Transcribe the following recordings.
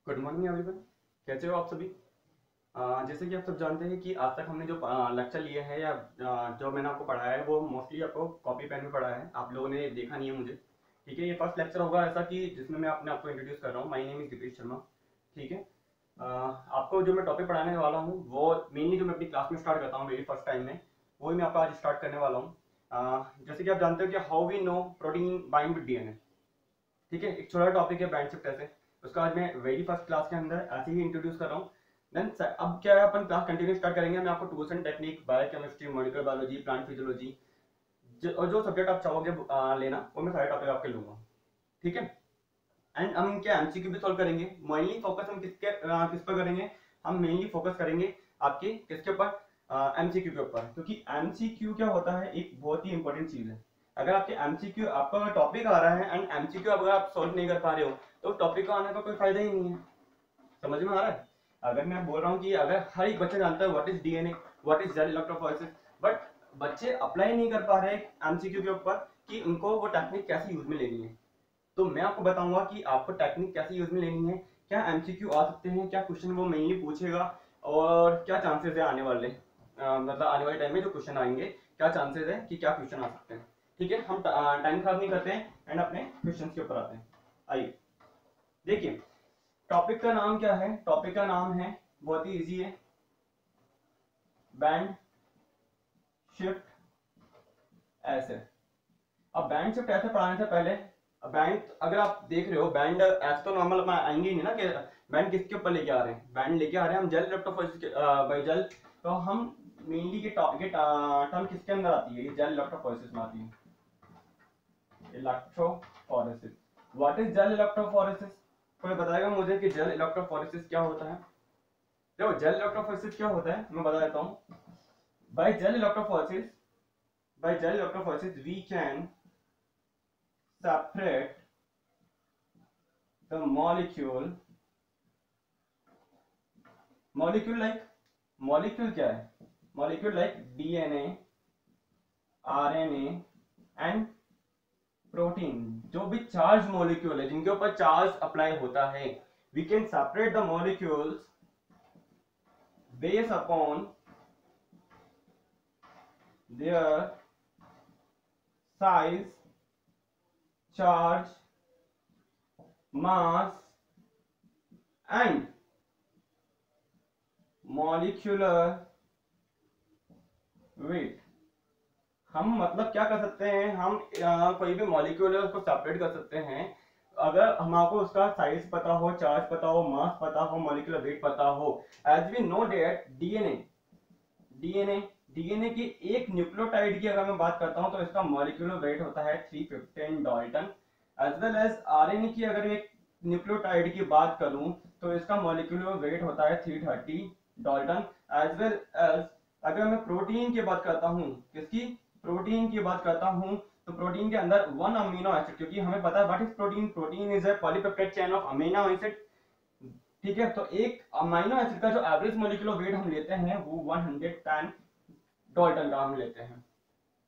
Good morning everyone. कैसे हो आप सभी। जैसे कि आप सब जानते हैं कि आज तक हमने जो लेक्चर लिए हैं या जो मैंने आपको पढ़ाया है वो मोस्टली आपको कॉपी पेन में पढ़ाया है, आप लोगों ने देखा नहीं है मुझे। ठीक है, ये फर्स्ट लेक्चर होगा ऐसा कि जिसमें मैं अपने आपको इंट्रोड्यूस कर रहा हूँ। My name is Deepesh Sharma. ठीक है। आपको जो मैं टॉपिक पढ़ाने वाला हूँ वो मेनली जो मैं अपनी क्लास में स्टार्ट करता हूँ मेरी फर्स्ट टाइम में, वही मैं आपको आज स्टार्ट करने वाला हूँ। जैसे कि आप जानते हो कि how we know protein bind with DNA. ठीक है, एक छोटा टॉपिक है ब्रांड शिफ्ट ऐसे, उसका आज मैं वेरी फर्स्ट क्लास के अंदर ऐसे ही इंट्रोड्यूस कर रहा हूँ। देन अब क्या है, अपन क्लास कंटिन्यू स्टार्ट करेंगे। मैं आपको tools and technique, biochemistry, molecular biology, plant physiology और जो सब्जेक्ट आप चाहोगे लेना, वो मैं सारे टॉपिक आपके लूंगा। ठीक है। एंड हम इनके एमसीक्यू भी सॉल्व करेंगे। मेनली फोकस हम किस पर करेंगे, हम मेनली फोकस करेंगे आपके किसके ऊपर, एमसीक्यू के ऊपर, क्योंकि एमसीक्यू क्या होता है, एक बहुत ही इंपॉर्टेंट चीज है। अगर आपके एमसीक्यू, आपका टॉपिक आ रहा है एंड एमसीक्यू अगर आप सॉल्व नहीं कर पा रहे हो तो टॉपिक का आने का कोई फायदा ही नहीं है। समझ में आ रहा है। अगर मैं बोल रहा हूँ कि अगर हर एक बच्चा जानता है what is DNA, what is gel electrophoresis, but बच्चे अप्लाई नहीं कर पा रहे एमसीक्यू के ऊपर कि उनको वो टेक्निक कैसे यूज में लेनी है। तो मैं आपको बताऊंगा कि आपको टेक्निक कैसे यूज में लेनी है, क्या एमसीक्यू आ सकते हैं, क्या क्वेश्चन वो मेनली पूछेगा, और क्या चांसेस है आने वाले मतलब आने वाले टाइम में जो क्वेश्चन आएंगे, क्या चांसेस है कि क्या क्वेश्चन आ सकते हैं। ठीक है, हम टाइम खराब नहीं करते हैं एंड अपने क्वेश्चन के ऊपर आते हैं। आइए देखिए, टॉपिक का नाम क्या है। टॉपिक का नाम है, बहुत ही इजी है, बैंड शिफ्ट ऐसे। अब बैंड शिफ्ट ऐसे पढ़ाने से पहले, बैंड अगर आप देख रहे हो, बैंड ऐसे तो नॉर्मल आएंगे ही नहीं ना कि बैंड किसके ऊपर लेके आ रहे हैं। बैंड लेके आ रहे हैं हम जेल इलेक्ट्रोफोरेसिस बाई जेल। तो हम मेनली के टर्म किसके अंदर आती है, ये जेल इलेक्ट्रोफोरेसिस में आती है। Electrophoresis, what is gel electrophoresis. कोई बताएगा मुझे कि जेल इलेक्ट्रोफोरेसिस क्या होता है। देखो, जेल इलेक्ट्रोफोरेसिस क्या होता है मैं बता देता हूँ। By gel electrophoresis, by gel electrophoresis we can separate the molecule like, molecule क्या है, molecule like DNA, RNA and protein. जो भी चार्ज मॉलिक्यूल है, जिनके ऊपर चार्ज अप्लाई होता है, we can separate the molecules based upon their size, charge, mass and molecular weight. हम मतलब क्या कर सकते हैं, हम कोई भी मॉलिक्यूल है उसको सेपरेट कर सकते हैं अगर हमको उसका साइज पता हो, चार्ज पता हो, मास पता हो, मॉलिक्यूलर वेट पता हो। As we know that DNA, DNA DNA की एक न्यूक्लियोटाइड की अगर मैं बात करता हूं तो इसका मॉलिक्यूलर वेट होता है 315 dalton. As well as RNA की अगर एक न्यूक्लियोटाइड की बात करूं तो इसका मॉलिक्यूलर वेट होता है 330 डाल्टन। एज वेल एज अगर मैं प्रोटीन की बात करता हूं, किसकी, प्रोटीन की बात करता हूं, तो प्रोटीन के अंदर वन अमीनो एसिड, क्योंकि हमें पता है what is protein, protein is a polypeptide chain of amino acid. ठीक है, तो एक अमीनो एसिड का जो एवरेज मॉलिक्यूलर वेट हम लेते हैं वो 110 डाल्टन का हम लेते हैं।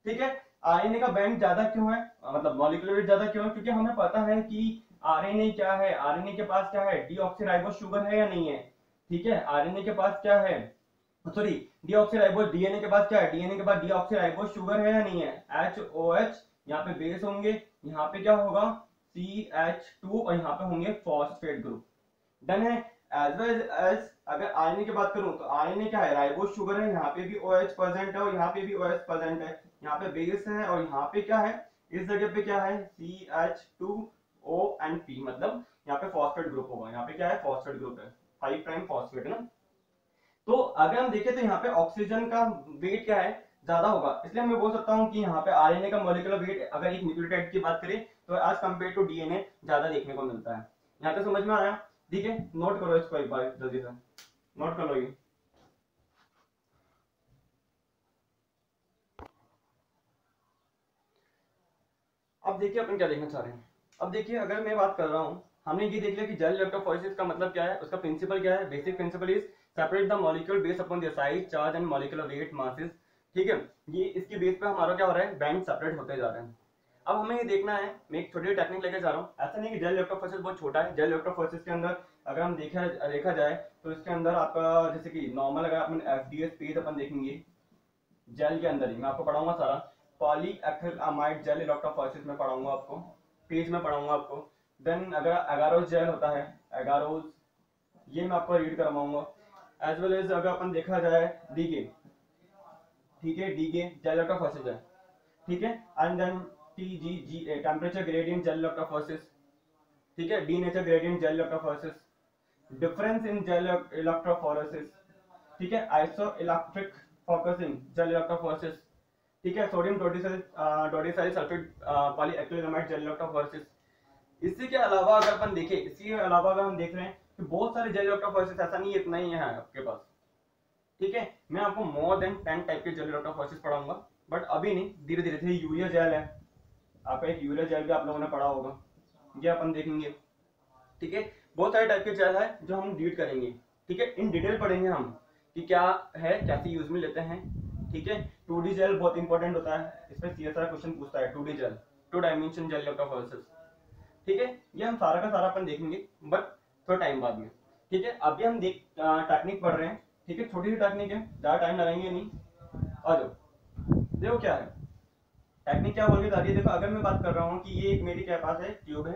ठीक है। आरएनए का बैंड ज्यादा क्यों है, मतलब मॉलिक्यूलर वेट ज्यादा क्यों है, क्योंकि हमें पता है कि आरएनए क्या है, आरएनए के पास क्या है, डीऑक्सीराइबोस शुगर है या नहीं है। ठीक है, आरएनए के पास क्या है, सॉरी डीऑक्सीराइबोस, डीएनए के पास क्या है, डीएनए के पास डीऑक्सीराइबोस शुगर है या नहीं है, एचओएच यहाँ पे बेस होंगे, यहाँ पे क्या होगा, CH2, और यहाँ पे होंगे फॉस्फेट ग्रुप। डन है। एज वेल एज अगर आरएनए की बात करूं तो आरएनए क्या है, राइबोस शुगर है, यहाँ पे भी OH प्रेजेंट है और यहाँ पे भी OH प्रेजेंट है, यहाँ पे बेस है और यहाँ पे क्या है, इस जगह पे क्या है, CH2O एंड P, मतलब यहाँ पे फॉस्फेट ग्रुप होगा, यहाँ पे क्या है, फॉस्फेट ग्रुप है, 5 प्राइम फॉस्फेट है ना। तो अगर हम देखें तो यहाँ पे ऑक्सीजन का वेट क्या है, ज्यादा होगा, इसलिए मैं बोल सकता हूँ कि यहाँ पे आरएनए का मॉलिक्यूलर वेट अगर एक न्यूक्लियोटाइड की बात करें तो एज कंपेयर टू डीएनए ज्यादा देखने को मिलता है। यहाँ पे समझ में आया। ठीक है, नोट करो इसको एक बार जल्दी से, नोट कर लो ये। अब देखिए अपन क्या देखना चाह रहे हैं। अब देखिए, अगर मैं बात कर रहा हूँ, हमने ये देख लिया कि जेल इलेक्ट्रोफोरेसिस का मतलब क्या है, उसका प्रिंसिपल क्या है, basic principle is separate the molecule based upon their size, charge and molecular wait, masses. ठीक है, ये इसके बेस पे हमारा क्या हो रहा है, बैंड सेपरेट होते जा रहे हैं। अब हमें ये देखना है, मैं एक छोटी टेक्निक लेके जा रहा हूँ। ऐसा नहीं कि जेल इलेक्ट्रोफोरेसिस बहुत छोटा है। जेल इलेक्ट्रोफोरेसिस के अंदर अगर हम देखा जाए तो इसके अंदर आपका जैसे कि नॉर्मल अगर अपन एफडीएस पेज अपन देखेंगे जेल के अंदर ही मैं आपको पढ़ाऊंगा सारा। पॉलीएक्रिलामाइड जेल इलेक्ट्रोफोरेसिस में पढ़ाऊंगा आपको, पेज में पढ़ाऊंगा आपको। देन अगर एगारोस जेल होता है, एगारोस, ये मैं आपको रीड करवाऊंगा। एज वेल एज अगर अपन देखा जाए डीके, ठीक है, डीके जेल इलेक्ट्रोफोरेसिस है, ठीक है। And then TGGE temperature gradient gel electrophoresis, ठीक है। Denature gradient gel electrophoresis, difference in gel electrophoresis, ठीक है। Isoelectric focusing gel electrophoresis, ठीक है। Sodium dodecyl sulphate polyacrylamide gel electrophoresis. इसी के अलावा अगर अपन देखें, इसी के अलावा अगर हम देख रहे हैं कि बहुत सारे जेल इलेक्ट्रोफोरेसिस, ऐसा नहीं इतना ही है आपके पास, ठीक है। मैं आपको मोर देन 10 टाइप के जेल इलेक्ट्रोफोरेसिस पढ़ाऊंगा, बट अभी नहीं, धीरे धीरे से। यूरिया जेल है आपका, एक यूरिया जेल भी आप लोगों ने पढ़ा होगा, ये अपन देखेंगे, ठीक है। बहुत सारे टाइप के जेल है जो हम रीड करेंगे, ठीक है। इन डिटेल पढ़ेंगे हम कि क्या है, कैसे यूज में लेते हैं, ठीक है। 2D जेल बहुत इंपॉर्टेंट होता है, इस पे सीएसआर क्वेश्चन पूछता है। 2D jail, 2 dimension jail electrophoresis, ठीक है। ये हम सारा का सारा अपन देखेंगे, बट थोड़ा टाइम बाद में, ठीक है। अभी हम टेक्निक पढ़ रहे हैं, ठीक है। छोटी सी टेक्निक है, ज्यादा टाइम लगाएंगे नहीं। आ जाओ, देखो क्या है टेक्निक, क्या बोल के जा रही है। देखो अगर मैं बात कर रहा हूँ कि ये एक मेरी क्या पास है ट्यूब है,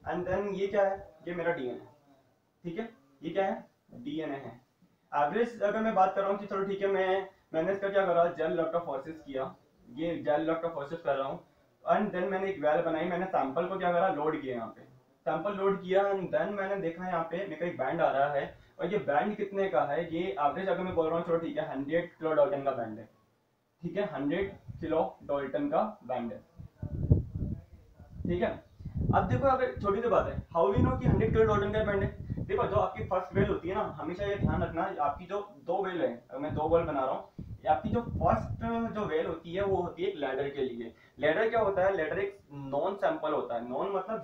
एंड देन ये क्या है, ये मेरा डीएनए है, ठीक है। ये क्या है, डीएनए है। एवरेज अगर मैं बात कर रहा हूँ कि चलो ठीक है, मैंने इसका क्या करा, जेल इलेक्ट्रोफोरेसिस किया, ये जेल इलेक्ट्रोफोरेसिस कर रहा हूँ। एंड देन मैंने एक वेल बनाई, मैंने सैंपल को क्या करा, लोड किया, यहाँ पे सैंपल लोड किया। एंड देन मैंने देखा यहाँ पे मेरे को एक बैंड आ रहा है, और ये बैंड कितने का है, ये एवरेज अगर मैं बोल रहा हूँ, चलो ठीक है 100 किलो डाल्टन का बैंड है, ठीक है। 100 किलो डाल्टन का बैंड है, ठीक है। अब देखो, अगर छोटी सी बात है, हाउ वी नो कि 100 किलो डाल्टन का बैंड है। देखो जो आपकी फर्स्ट वेल होती है ना, हमेशा ये ध्यान रखना, आपकी जो दो वेल है, अगर मैं दो वेल बना रहा हूँ, आपकी जो फर्स्ट जो वेल होती है वो होती है एक लैडर के लिए। लैडर क्या होता है, लैडर एक नॉन सैंपल होता है। नॉन मतलब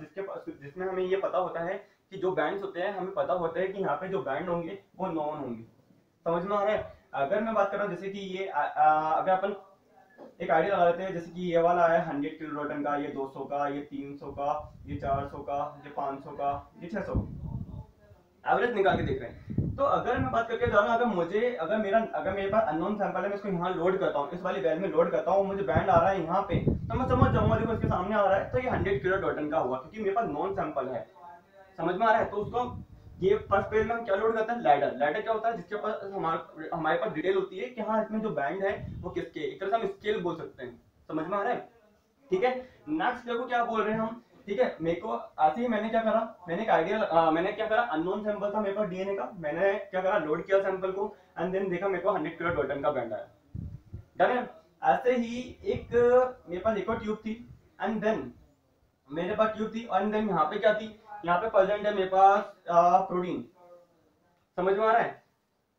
जिसमें हमें ये पता होता है कि जो बैंड्स होते हैं, हमें पता होता है कि यहाँ पे जो बैंड होंगे वो नॉन होंगे। समझ में आ रहा है। अगर मैं बात कर रहा हूँ जैसे कि ये अगर अपन एक आइडिया लगा लेते हैं, जैसे कि ये वाला है 100 किलो डाल्टन का, ये 200 का, ये 300 का, ये 400 का, ये 500 का, ये 600 का, एवरेज निकाल के देख रहे हैं। तो अगर मैं बात करके जा रहा हूँ, अगर मेरे पास अननोन सैंपल है, मैं इसको यहाँ लोड करता हूँ, इस वाली वेल में लोड करता हूँ, मुझे बैंड आ रहा है यहाँ पे, तो मैं समझ जाऊंगा, देखो इसके सामने आ रहा है, तो ये 100 किलो डाल्टन का हुआ, क्योंकि मेरे पास नॉन सैंपल है। समझ में आ रहा है। तो उसको ये फर्स्ट पेज में हम क्या लोड करते हैं, लैडर। लैडर क्या होता है, जिसके पास हमारे पास डिटेल होती है कि हाँ इसमें जो बैंड है वो किसके, एक तरह से हम स्केल बोल सकते हैं। समझ में आ रहा है, ठीक है। नेक्स्ट देखो क्या बोल रहे हैं हम, ठीक है। मेरे को ऐसे ही मैंने क्या करा, मैंने क्या करा, अननोन सैंपल था मेरे पास डीएनए का, मैंने क्या करा, लोड किया सैंपल को, एंड देन देखा मेरे को 100 किलो डाल्टन का बैंड आया। डन है। ऐसे ही एक मेरे पास एक और ट्यूब थी, एंड देन मेरे पास ट्यूब थी, एंड देन यहाँ पे क्या थी, यहाँ पे प्रेजेंट है मेरे पास प्रोटीन। समझ में आ रहा है,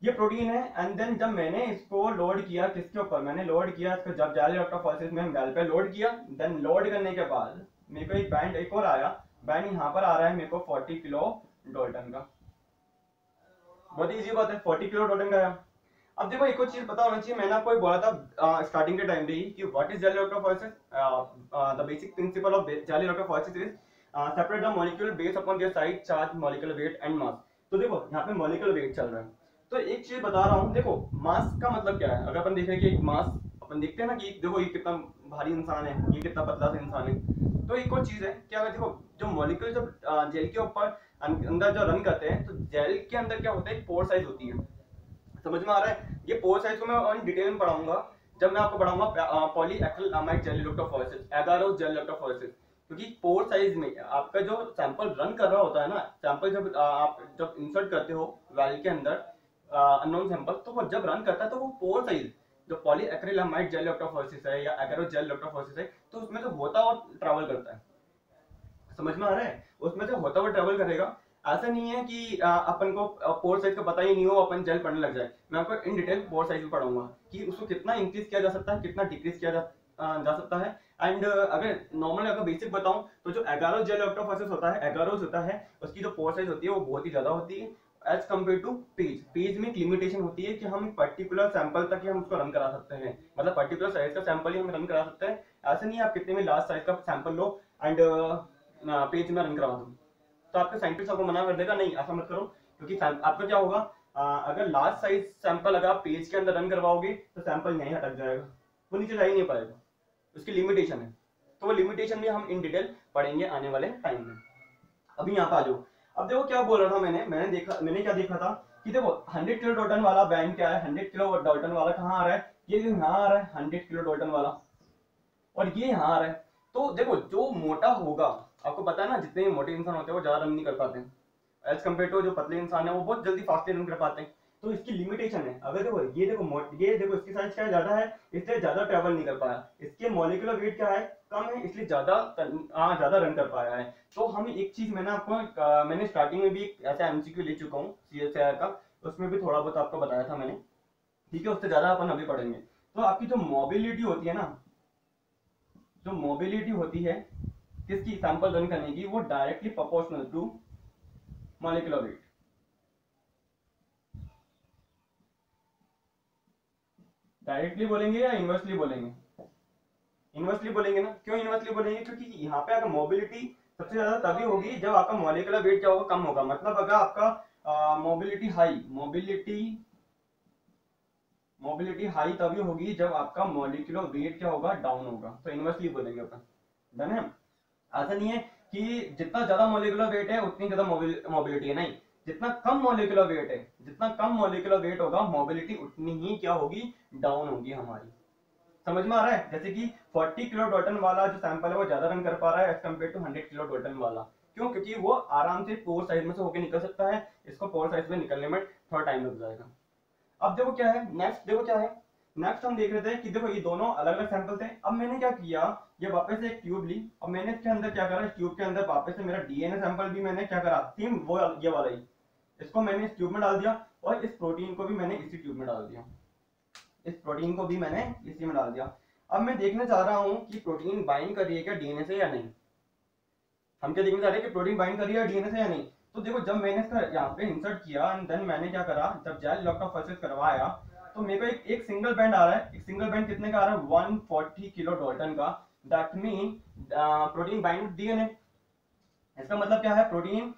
ये प्रोटीन है। एंड देन जब मैंने इसको लोड किया, किसके ऊपर मैंने लोड किया, इसको जब जेल इलेक्ट्रोफोरेसिस में वेल पे लोड किया, देन लोड करने के बाद मेरे को एक बैंड एक और आया। बैंड यहाँ पर आ रहा है मेरे को 40 किलो डाल्टन का। बहुत इजी बात है, 40 किलो डाल्टन का आया। अब देखो एक और चीज पता होना चाहिए, मैंने आपको बोला था स्टार्टिंग के टाइम पे ही कि what is gel electrophoresis. The basic principle of gel electrophoresis is separate the molecule based upon their size, charge, molecular weight and mass. तो देखो यहाँ पे मॉलिक्यूलर वेट चल रहा है, तो एक चीज बता रहा हूँ, देखो मास का मतलब क्या है। अगर अपन देखें कि एक मास, अपन देखते हैं ना कि देखो ये कितना भारी इंसान है, ये कितना पतला सा इंसान है। तो एक और चीज है क्या, देखो जो मॉलिक्यूल जब जेल के ऊपर अंदर जो रन करते हैं, तो जेल के अंदर क्या होता है, एक पोर साइज होती है। समझ में आ रहा है। ये पोर साइज को मैं और डिटेल में पढ़ाऊंगा जब मैं आपको पढ़ाऊंगा polyacrylamide gel electrophoresis, agarose gel electrophoresis. क्योंकि पोर साइज में आपका जो सैंपल रन कर रहा होता है ना, सैंपल जब इंसर्ट करते हो वेल के अंदर अननोन सैंपल, तो वो जब रन करता है तो वो पोर साइज जो पॉलीएक्रिलामाइड जेल इलेक्ट्रोफोरेसिस है या एगारोस जेल इलेक्ट्रोफोरेसिस है, तो उसमें से होता और ट्रैवल करता है। समझ में आ रहा है, उसमें से होता हुआ ट्रेवल करेगा। ऐसा नहीं है कि अपन को पोर साइज का पता ही नहीं हो, अपन जेल पढ़ने लग जाए। मैं आपको इन डिटेल पोर साइज में पढ़ाऊंगा कि उसको कितना इंक्रीज किया जा सकता है, कितना डिक्रीज किया जा सकता है। एंड अगर नॉर्मल अगर बेसिक बताऊं, तो जो एगारोस जेल इलेक्ट्रोफोरेसिस होता है, एगारोस होता है, उसकी जो पोर साइज होती है वो बहुत ही ज्यादा होती है। As compare to PAGE. PAGE में एक लिमिटेशन होती है कि हम पर्टिकुलर सैंपल तक ही हम उसको रन करा सकते हैं, मतलब पर्टिकुलर साइज का सैंपल ही हम रन करा सकते हैं। ऐसा नहीं है आप कितने भी लार्ज साइज का सैंपल लो एंड पेज में रन करा दो, तो आपके साइंटिस्ट आपको मना कर देगा नहीं ऐसा मत करो, क्योंकि आपका क्या होगा, अगर लार्ज साइज सैंपल अगर आप पेज के अंदर रन करवाओगे तो सैंपल यहीं अटक जाएगा, वो नीचे जा ही नहीं पाएगा, उसकी लिमिटेशन है। तो वो लिमिटेशन भी हम इन डिटेल पढ़ेंगे आने वाले टाइम में। अभी यहाँ पे आ जाओ। अब देखो क्या बोल रहा था मैंने क्या देखा था कि देखो 100 किलो डाल्टन वाला बैंड क्या है, 100 किलो डाल्टन वाला कहाँ आ रहा है, ये जो यहाँ आ रहा है 100 किलो डाल्टन वाला, और ये यहाँ आ रहा है। तो देखो जो मोटा होगा, आपको पता है ना जितने भी मोटे इंसान होते हैं वो ज्यादा रन नहीं कर पाते हैं एज कम्पेयर टू जो पतले इंसान है वो बहुत जल्दी फास्टली रन कर पाते हैं। तो इसकी लिमिटेशन है। अगर देखो ये देखो इसकी साइज क्या ज्यादा है इसलिए ज्यादा ट्रेवल नहीं कर पाया, इसके मॉलिक्यूलर वेट क्या है कम है इसलिए ज्यादा रन कर पाया है। तो हम एक चीज मैंने स्टार्टिंग में भी ऐसा एमसीक्यू ले चुका हूँ CSIR का, उसमें भी थोड़ा बहुत आपको बताया था मैंने, ठीक है, उससे ज्यादा अपन अभी पढ़ेंगे। तो आपकी जो मोबिलिटी होती है ना, जो मोबिलिटी होती है किसकी सैंपल रन करने की, वो directly proportional to molecular weight. Directly बोलेंगे या इनवर्सली बोलेंगे? इनवर्सली बोलेंगे ना। क्यों इनवर्सली बोलेंगे? क्योंकि यहाँ पे अगर मोबिलिटी सबसे ज्यादा तभी होगी जब आपका मॉलिक्यूलर वेट क्या होगा, कम होगा। मतलब अगर आपका मोबिलिटी हाई तभी होगी जब आपका मॉलिक्यूलर वेट क्या होगा, डाउन होगा। तो इनवर्सली बोलेंगे अपन, डन है। ऐसा नहीं है कि जितना ज्यादा मॉलिक्यूलर वेट है उतनी ज्यादा मोबिलिटी है, नहीं, जितना कम मॉलिक्यूलर वेट है, जितना कम मॉलिक्यूलर वेट होगा मोबिलिटी उतनी ही क्या होगी, डाउन होगी हमारी। समझ में आ रहा है? जैसे कि 40 किलो डाल्टन वाला जो सैंपल है वो ज्यादा रन कर पा रहा है as compare to 100 kilo dalton वाला। क्यों? क्योंकि वो आराम से पोर साइज में से होकर निकल सकता है, इसको पोर साइज में निकलने में थोड़ा टाइम लग जाएगा। अब देखो क्या है नेक्स्ट, देखो क्या है नेक्स्ट, हम देख रहे थे कि देखो ये दोनों अलग अलग सैंपल थे। अब मैंने क्या किया, ये वापस से एक ट्यूब ली, अब मैंने इसके अंदर क्या करा, इस ट्यूब के अंदर वापस से मेरा डीएनए सैंपल भी मैंने क्या करा, सेम वो ये वाला ही, इसको मैंने इस ट्यूब में डाल दिया और इस प्रोटीन को भी मैंने इसी ट्यूब में डाल दिया, इस प्रोटीन को भी मैंने इसी में डाल दिया। अब मैं देखना चाह रहा हूं कि प्रोटीन बाइंड कर रही है क्या डीएनए से या नहीं। हम क्या देखना चाह रहे हैं कि प्रोटीन बाइंड कर रही है डीएनए से या नहीं। तो देखो जब मैंने इसका यहाँ पे इंसर्ट किया एंड देन मैंने क्या करा, जब जेल लॉक का प्रोसेस करवाया तो मेरे को एक सिंगल बैंड आ रहा है। एक सिंगल बैंड कितने का आ रहा है, 140 किलो डाल्टन का। That mean protein bind DNA. इसका मतलब क्या है, प्रोटीन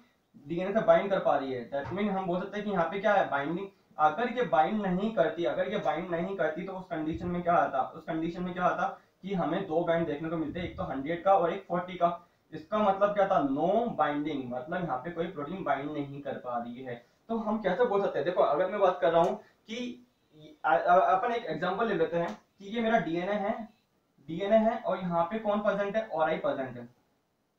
डीएनए से बाइंड कर पा रही है। दैट मीन हम बोल सकते हैं कि यहाँ पे क्या है, बाइंडिंग। अगर ये बाइंड नहीं करती तो उस कंडीशन में क्या आता कि हमें दो बैंड देखने को मिलते, एक तो 100 का और एक 40 का। इसका मतलब क्या था, नो बाइंडिंग, मतलब यहाँ पे कोई प्रोटीन बाइंड नहीं कर पा रही है। तो हम कैसे बोल सकते हैं, देखो अगर मैं बात कर रहा हूँ कि अपन एक एग्जांपल ले लेते हैं कि ये मेरा डीएनए है और यहाँ पे कौन प्रेजेंट है, ऑरआई प्रेजेंट है।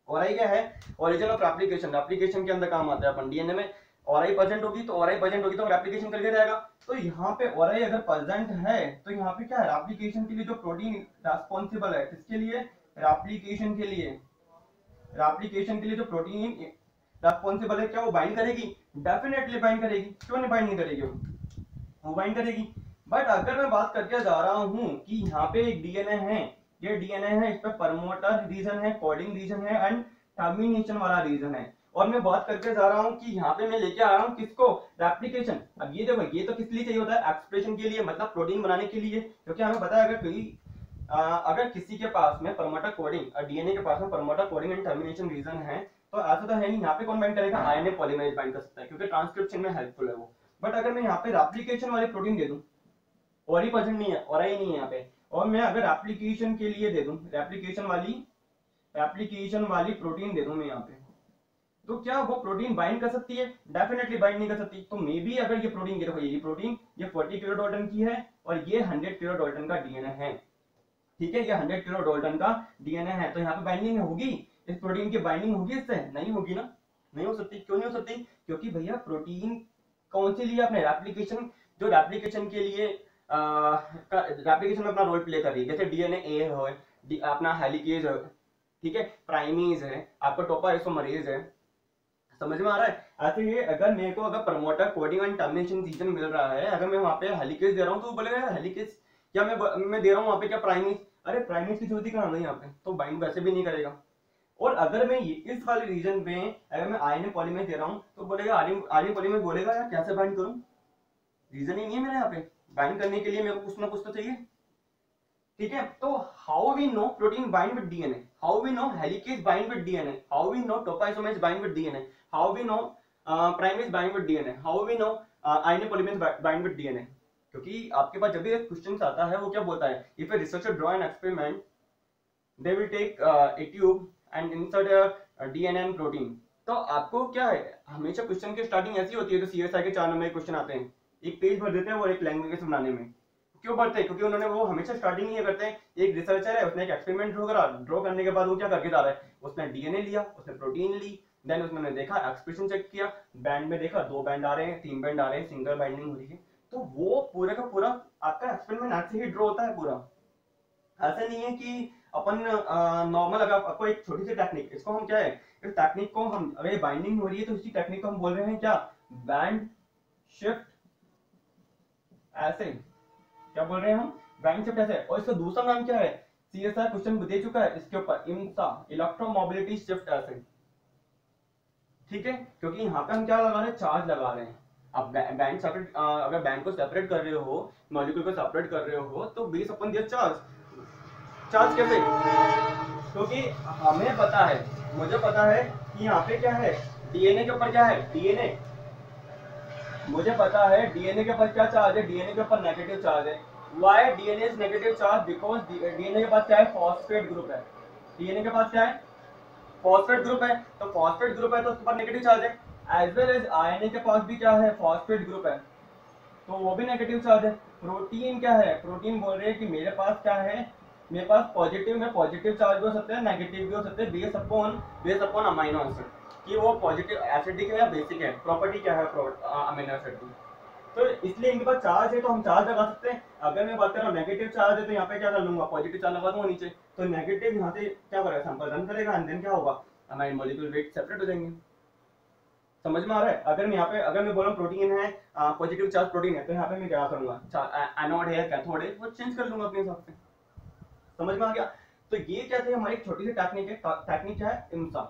ऑरआई क्या है, ओरिजिन ऑफ रेप्लिकेशन। रेप्लिकेशन के अंदर काम आता है अपन, डीएनए में ऑरआई प्रेजेंट होगी तो रेप्लिकेशन करके जाएगा। तो यहाँ पे ऑरआई अगर प्रेजेंट है तो यहाँ पे क्या है, रेप्लिकेशन के लिए जो प्रोटीन रेस्पॉन्सिबल है, किसके लिए, रेप्लिकेशन के लिए जो प्रोटीन रेस्पॉन्सिबल है, क्या वो बाइंड करेगी? डेफिनेटली बाइंड करेगी। क्यों नहीं बाइंड नहीं करेगी, वो बाइंड करेगी। बट अगर मैं बात करके जा रहा हूं कि यहाँ पे एक डीएनए है, ये डीएनए है, इस पे प्रमोटर रीजन है, कोडिंग रीजन है एंड टर्मिनेशन वाला रीजन है, और मैं बात करके जा रहा हूं कि यहाँ पे मैं लेके आ रहा हूँ किसको, रेप्लिकेशन। अब ये देखो ये तो किस लिए चाहिए होता है, एक्सप्रेशन के लिए, मतलब प्रोटीन बनाने के लिए। क्योंकि हमें पता है अगर किसी के पास में प्रमोटर कोडिंग और डीएनए के पास में promoter coding and termination region है तो ऐसा तो है नहीं, यहाँ पे कौन बाइंड करेगा, आरएनए पॉलीमरेज बाइंड कर सकता है क्योंकि ट्रांसक्रिप्शन में हेल्पफुल है वो। बट अगर मैं यहाँ पे रेप्लिकेशन वाली प्रोटीन दे दूं, और ही प्रेजेंट नहीं है, और ही नहीं है यहाँ पे, और मैं अगर एप्लीकेशन के लिए दे दूं एप्लीकेशन वाली प्रोटीन दे दूं मैं यहाँ पे, तो क्या वो प्रोटीन बाइंड कर सकती है? डेफिनेटली बाइंड नहीं कर सकती। तो मे बी अगर ये प्रोटीन, देखो ये प्रोटीन ये 40 किलो डाल्टन की है और ये 100 किलो डाल्टन का डीएनए है, ठीक है, ये 100 किलो डाल्टन का डीएनए है, तो यहाँ पे बाइंडिंग होगी, इस प्रोटीन की बाइंडिंग होगी इससे? नहीं होगी ना, नहीं हो सकती। क्यों नहीं हो सकती? क्योंकि भैया प्रोटीन कौन सी लिए अपने रेप्लिकेशन, जो रेप्लिकेशन के लिए रेप्लिकेशन में अपना रोल प्ले कर रही है। जैसे डीएनए ए हो, अपना हेलिकेज है, ठीक है, प्राइमेज है, आपका टोपोआइसोमरेज है, समझ में आ रहा है? ऐसे ही अगर मेरे को अगर promoter coding and termination region मिल रहा है, अगर मैं वहां पे हेलिकेज दे रहा हूँ तो बोलेगा हेलिकेज क्या मैं दे रहा हूँ वहां पे क्या प्राइमेज? अरे प्राइमेज की जरूरत ही कहाँ है यहाँ पे, तो बाइंड वैसे भी नहीं करेगा। और अगर मैं इस वाले रीजन पे अगर मैं आरएनए पॉलीमरेज दे रहा हूँ तो बोलेगा आरएनए पॉलीमरेज बोलेगा यार कैसे बाइंड करूं, रीजन ही नहीं है मेरे यहाँ पे, बाइंड करने के लिए मेरे को कुछ ना कुछ तो चाहिए। ठीक है, तो how we know protein bind with DNA, how we know helicase bind with DNA, how we know topoisomerase bind with DNA, how we know primase bind with DNA, how we know RNA polymerase bind with DNA. क्योंकि आपके पास जब भी एक question आता है वो क्या बोलता है, if a researcher draw an experiment they will take a tube and insert a DNA and protein। तो आपको क्या है, हमेशा क्वेश्चन की स्टार्टिंग ऐसी होती है, तो सीएसआई के 4 नंबर क्वेश्चन आते हैं, एक पेज भर देते हैं और एक लैंग्वेज बनाने में। क्यों भरते हैं, क्योंकि उन्होंने वो हमेशा स्टार्टिंग ये करते हैं, एक रिसर्चर है उसने एक एक्सपेरिमेंट ड्रॉ करा, ड्रॉ करने के बाद वो क्या करके जा रहा है, उसने डीएनए लिया, उसने प्रोटीन ली, देन उसने देखा एक्सप्रेशन चेक किया, बैंड में देखा 2 बैंड आ रहे हैं, 3 बैंड आ रहे हैं, सिंगल बाइंडिंग हो रही है। तो वो पूरा का पूरा आपका एक्सपेरिमेंट ऐसे ही ड्रॉ होता है पूरा। ऐसा नहीं है कि अपन नॉर्मल, अगर आपको एक छोटी सी टेक्निक, इसको हम क्या है, इस टेक्निक को हम, अगर ये बाइंडिंग हो रही है तो इसी टेक्निक को हम बोल रहे हैं क्या, बैंड शिफ्ट ऐसे, क्या बोल रहे हैं हम, बैंड शिफ्ट ऐसे। और इसका दूसरा नाम क्या है, सीएसआई क्वेश्चन दे चुका है इसके ऊपर, इम्सा, इलेक्ट्रोमोबिलिटी शिफ्ट ऐसे। ठीक है, क्योंकि यहाँ पे हम क्या लगा रहे हैं, चार्ज लगा रहे हैं। अब बैंड सेपरेट, अगर बैंड को सेपरेट कर रहे हो, मॉलिक्यूल को सेपरेट कर रहे हो, तो बेस अपन दिया चार्ज। चार्ज कैसे, क्योंकि हमें पता है, मुझे पता है कि यहाँ पे क्या है, डीएनए के ऊपर क्या है, डीएनए, मुझे पता है डीएनए के ऊपर क्या चार्ज है, डीएनए के ऊपर नेगेटिव चार्ज है। Why DNA is negative charge, because DNA के पास क्या है, फॉस्फेट ग्रुप है, डीएनए के पास क्या है, फॉस्फेट ग्रुप है, तो फॉस्फेट ग्रुप है तो उसके ऊपर नेगेटिव चार्ज है। एज वेल एज आरएनए के पास भी क्या है, फॉस्फेट ग्रुप है, तो वो भी नेगेटिव चार्ज है। प्रोटीन क्या है, प्रोटीन बोल रहे हैं कि मेरे पास क्या है, मेरे पास पॉजिटिव में पॉजिटिव चार्ज भी हो सकते हैं, नेगेटिव भी हो सकते हैं, बेस अपॉन अमीनो एसिड, कि वो पॉजिटिव एसिडिक है या बेसिक है, प्रॉपर्टी क्या है अमीनो एसिड की। तो इसलिए इनके पास चार्ज है तो हम चार्ज लगा सकते हैं। अगर मैं बात कर रहा हूँ नेगेटिव चार्ज है तो यहाँ पे क्या कर लूंगा, पॉजिटिव चार्ज लगा दूंगा नीचे, तो नेगेटिव यहाँ से क्या करेगा, सैंपल रन करेगा, एंड देन क्या होगा, हमारे मॉलिक्यूल वेट सेपरेट हो जाएंगे। समझ में आ रहा है, अगर मैं यहाँ पे, अगर मैं बोल रहा हूँ प्रोटीन है, पॉजिटिव चार्ज प्रोटीन है, तो यहाँ पे मैं क्या करूंगा, एनोड है कैथोड है, वो चेंज कर लूंगा अपने हिसाब से। समझ में आ गया। तो ये क्या थे, हमारी छोटी सी टेक्निक है, टेक्निक क्या है, इम्सा,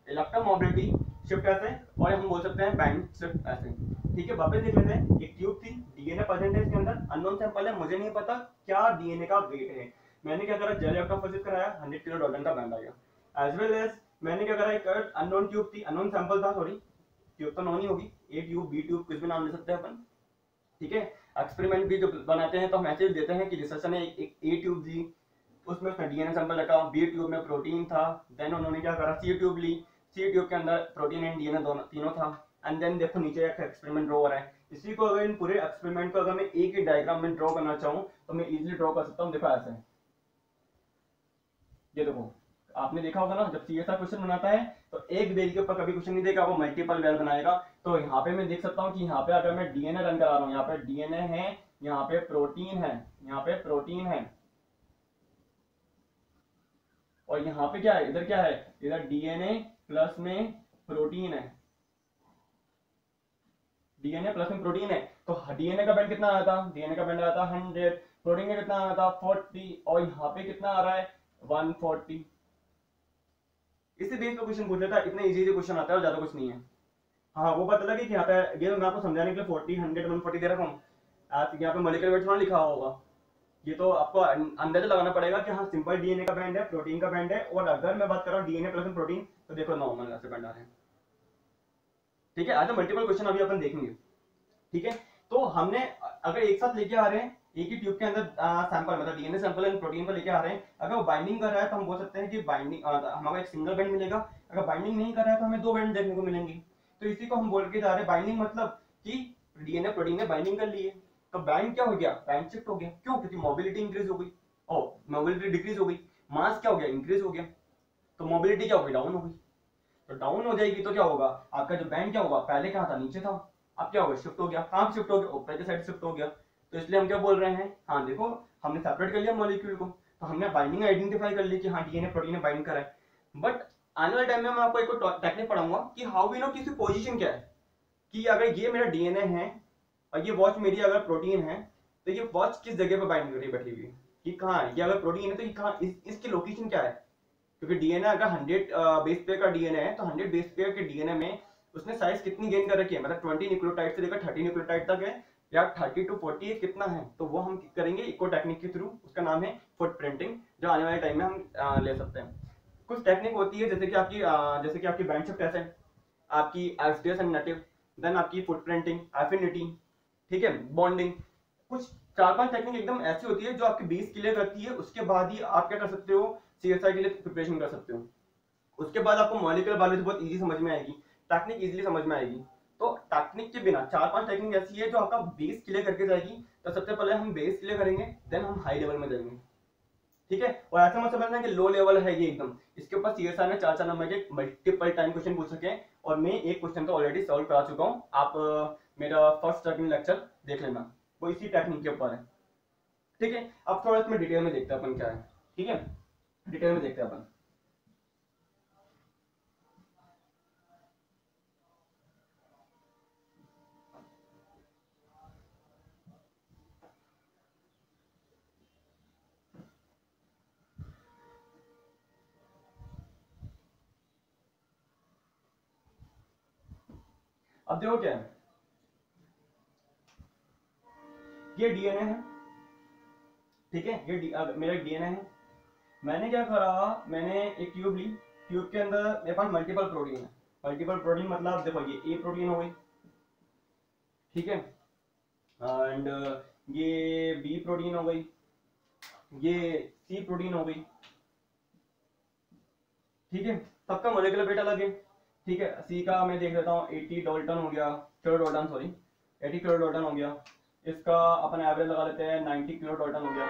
इलेक्ट्रोमोबिलिटी शिफ्ट ऐसे, और हम बोल सकते हैं बैंड शिफ्ट ऐसे। ठीक है, वापस देख लेते हैं, एक ट्यूब थी, डीएनए प्रेजेंट है इसके अंदर, अननोन सैंपल है, मुझे नहीं पता क्या डीएनए का वेट है, मैंने क्या करा, जेल इलेक्ट्रोफोरेसिस कराया, 100 किलो डॉल्टन का बैंड आ गया। एज वेल एज मैंने क्या करा, एक अननोन ट्यूब थी, अननोन सैंपल था, सॉरी ट्यूब तो नॉन ही होगी, ए ट्यूब बी ट्यूब कुछ भी नाम ले सकते हैं अपन। ठीक है, एक्सपेरिमेंट भी जो बनाते हैं तो हम ऐसे देते हैं कि रिसर्चर ने एक ए ट्यूब दी, उसमें उसने डीएनए सैंपल रखा, बी ट्यूब में प्रोटीन था, देन उन्होंने क्या करा, सी ट्यूब ली, सी ट्यूब के अंदर प्रोटीन एंड डीएनए दोनों तीनों था, एंड देन देखो नीचे एक एक्सपेरिमेंट ड्रॉ हो रहा है। इसी को अगर इन पूरे एक्सपेरिमेंट को अगर मैं एक ही डायग्राम में ड्रॉ करना चाहूँ तो मैं इजीली ड्रॉ कर सकता हूँ। देखो ऐसे, ये देखो, आपने देखा होगा ना, जब सीएसआर क्वेश्चन बनाता है तो एक वेल के ऊपर कभी क्वेश्चन नहीं देगा, वो मल्टीपल वेल बनाएगा। तो यहाँ पे मैं देख सकता हूँ कि यहाँ पे अगर मैं डीएनए रन करा रहा हूँ, यहाँ पे डीएनए है, यहाँ पे प्रोटीन है, यहाँ पे प्रोटीन है, और यहाँ पे क्या है, इधर क्या है, इधर डीएनए प्लस में प्रोटीन है, डीएनए प्लस में प्रोटीन है। तो डीएनए का बैंड कितना आया था, डीएनए का बैंड आया था 100, प्रोटीन का कितना आया था 40, और यहाँ पे कितना आ रहा है 140। इसी बेस पे क्वेश्चन पूछ लेता है, इतना इजी क्वेश्चन आता है और ज्यादा कुछ नहीं है। हाँ, वो पता लगे कि यहाँ पे ये मैं आपको समझाने के लिए 40, 100, 140 दे रखा हूँ, यहाँ पे मॉलिक्यूलर वेट थोड़ा लिखा होगा, ये तो आपको अंदाजा लगाना पड़ेगा कि हाँ सिंपल डीएनए का बैंड है, प्रोटीन का बैंड है, और अगर मैं बात कर रहा हूँ डीएनए प्लस प्रोटीन तो देखो नॉर्मल ऐसे बैंड आ रहे हैं। ठीक है, आज मल्टीपल क्वेश्चन अभी अपन देखेंगे। ठीक है, तो हमने अगर एक साथ लेके आ रहे हैं, एक ही ट्यूब के अंदर सैंपल, मतलब डीएनए सैंपल एंड प्रोटीन को लेके आ रहे हैं, अगर वो बाइंडिंग कर रहा है तो हम बोल सकते हैं कि बाइंडिंग हमारा एक सिंगल बैंड मिलेगा, अगर बाइंडिंग नहीं कर रहा है तो हमें 2 बैंड देखने को मिलेंगे। तो इसी को हम बोल के जा रहे हैं बाइंडिंग, मतलब कि डीएनए प्रोटीन ने बाइंडिंग कर ली है, तो बैंड क्या हो गया, बैंड शिफ्ट हो गया। क्यों, क्योंकि मोबिलिटी इंक्रीज हो गई, और मोबिलिटी डिक्रीज हो गई, मास क्या हो गया, इंक्रीज हो गया, तो मोबिलिटी क्या हो गई, डाउन हो गई। तो डाउन हो जाएगी तो क्या होगा, आपका जो बैंड क्या होगा, पहले कहाँ था, नीचे था, अब क्या होगा, शिफ्ट हो गया, कहाँ शिफ्ट हो गया, ऊपर की साइड शिफ्ट हो गया। तो इसलिए हम क्या बोल रहे हैं, हाँ देखो हमने सेपरेट कर लिया मॉलिक्यूल को, तो हमने बाइंडिंग आइडेंटिफाई कर ली कि हाँ डीएनए प्रोटीन ने बाइंड करा है। बट आने वाले टाइम में मैं आपको एक टेक्निक पढ़ाऊंगा कि हाउ वी नो किसी पोजीशन क्या है, कि अगर ये मेरा डीएनए है और ये वॉच मेरी अगर प्रोटीन है, तो ये वॉच किस जगह पर बाइंड कर रही है, बैठी हुई, कि कहाँ है, ये अगर प्रोटीन है तो ये कहाँ, इसकी लोकेशन क्या है। क्योंकि डीएनए अगर 100 बेस पेयर का डीएनए है तो 100 बेस पेयर के डीएनए में उसने साइज कितनी गेन कर रखी है, मतलब 20 न्यूक्लियोटाइड से लेकर 30 न्यूक्लियोटाइड तक है या 30 to 40 कितना है, तो वो हम करेंगे इको टेक्निक के थ्रू, उसका नाम है फुट प्रिंटिंग, जो आने वाले टाइम में हम ले सकते हैं। कुछ टेक्निक होती है जैसे कि आपकी बैंड शिफ्ट ऐसे, आपकी एसडीएस एंड नेटिव, देन आपकी फुट प्रिंटिंग, एफिनिटी, ठीक है, बॉन्डिंग। कुछ 4-5 टेक्निक एकदम ऐसी होती है जो आपकी बेस क्लियर करती है, उसके बाद ही आप क्या कर सकते हो, सीएसआई के लिए प्रिपरेशन कर सकते हो। उसके बाद आपको मॉलिक्यूलर बायोलॉजी बहुत इजी समझ में आएगी, टेक्निक इजीली समझ में आएगी। तो टेक्निक के बिना 4-5 टेक्निक ऐसी है जो आपका बेस क्लियर करके जाएगी। तो सबसे पहले हम बेस क्लियर करेंगे, देन हम हाई लेवल में जाएंगे, ठीक है। और ऐसा मत समझना कि लो लेवल है ये एकदम, इसके ऊपर सीएसआर ने 4-4 नंबर के मल्टीपल टाइम क्वेश्चन पूछ सके, और मैं एक क्वेश्चन तो ऑलरेडी सॉल्व करा चुका हूँ। आप मेरा फर्स्ट सेकंड लेक्चर देख लेना, वो इसी टेक्निक के ऊपर है, ठीक है। अब थोड़ा इसमें डिटेल में देखते हैं अपन क्या है, ठीक है, डिटेल में देखते हैं अपन। अब देखो क्या है, ये डीएनए है, ठीक है, मेरा डीएनए है। मैंने क्या करा, मैंने एक ट्यूब ली, ट्यूब के अंदर मेरे पास मल्टीपल प्रोटीन है। मल्टीपल प्रोटीन मतलब देखो ये ए प्रोटीन हो गई, ठीक है, एंड ये बी प्रोटीन हो गई, ये सी प्रोटीन हो गई, ठीक है। सबका मोलिकुलर वेट अलग है, ठीक है। सी का मैं देख लेता हूँ 80 डाल्टन हो गया, kilo Dalton sorry, 80 kilo Dalton हो गया। इसका अपन एवरेज लगा लेते हैं 90 किलो डाल्टन हो गया,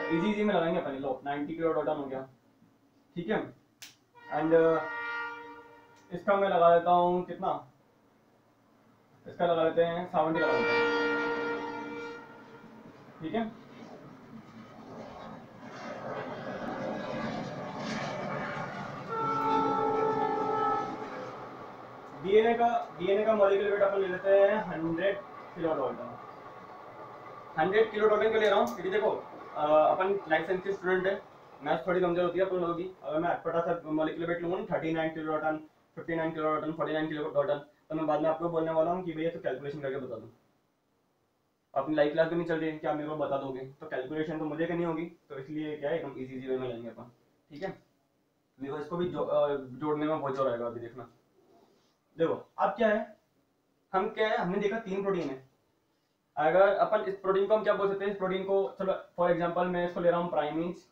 इजी इजी में लगाएंगे अपन, लो 90 किलो डाल्टन हो गया, ठीक है। एंड इसका मैं लगा लेता हूँ कितना, इसका लगा लेते हैं 70 लगा लेते हैं, ठीक है। डीएनए का मॉलिक्यूलर वेट अपन ले लेते हैं 100 किलो डाल्टन। 100 किलो डाल्टन का ले रहा हूँ क्योंकि देखो अपन लाइफ साइंस के स्टूडेंट है, मैथ्स थोड़ी कमजोर होती है अपन लोगों की। अगर मैं अटपटा सा मॉलिक्यूलर वेट लूंगा 39 kilo Dalton, 59 kilo Dalton, 49 kilo Dalton, तो मैं बाद में आपको बोलने वाला हूँ कि भैया तो कैलकुलेशन करके बता दो। अपनी लाइफ क्लास भी नहीं चल रही है, क्या मेरे को बता दोगे, तो कैलकुलेशन तो मुझे करनी होगी, तो इसलिए क्या है एकदम इजी वे में लेंगे अपन, ठीक है। देखो इसको भी जोड़ने में बहुत जोर आएगा, अभी देखना। देखो अब क्या है, हम क्या है, हमने देखा 3 प्रोटीन है। अगर अपन इस प्रोटीन को हम क्या बोल सकते हैं, इस प्रोटीन को चलो फॉर एग्जांपल मैं इसको ले रहा हूँ प्राइमीज,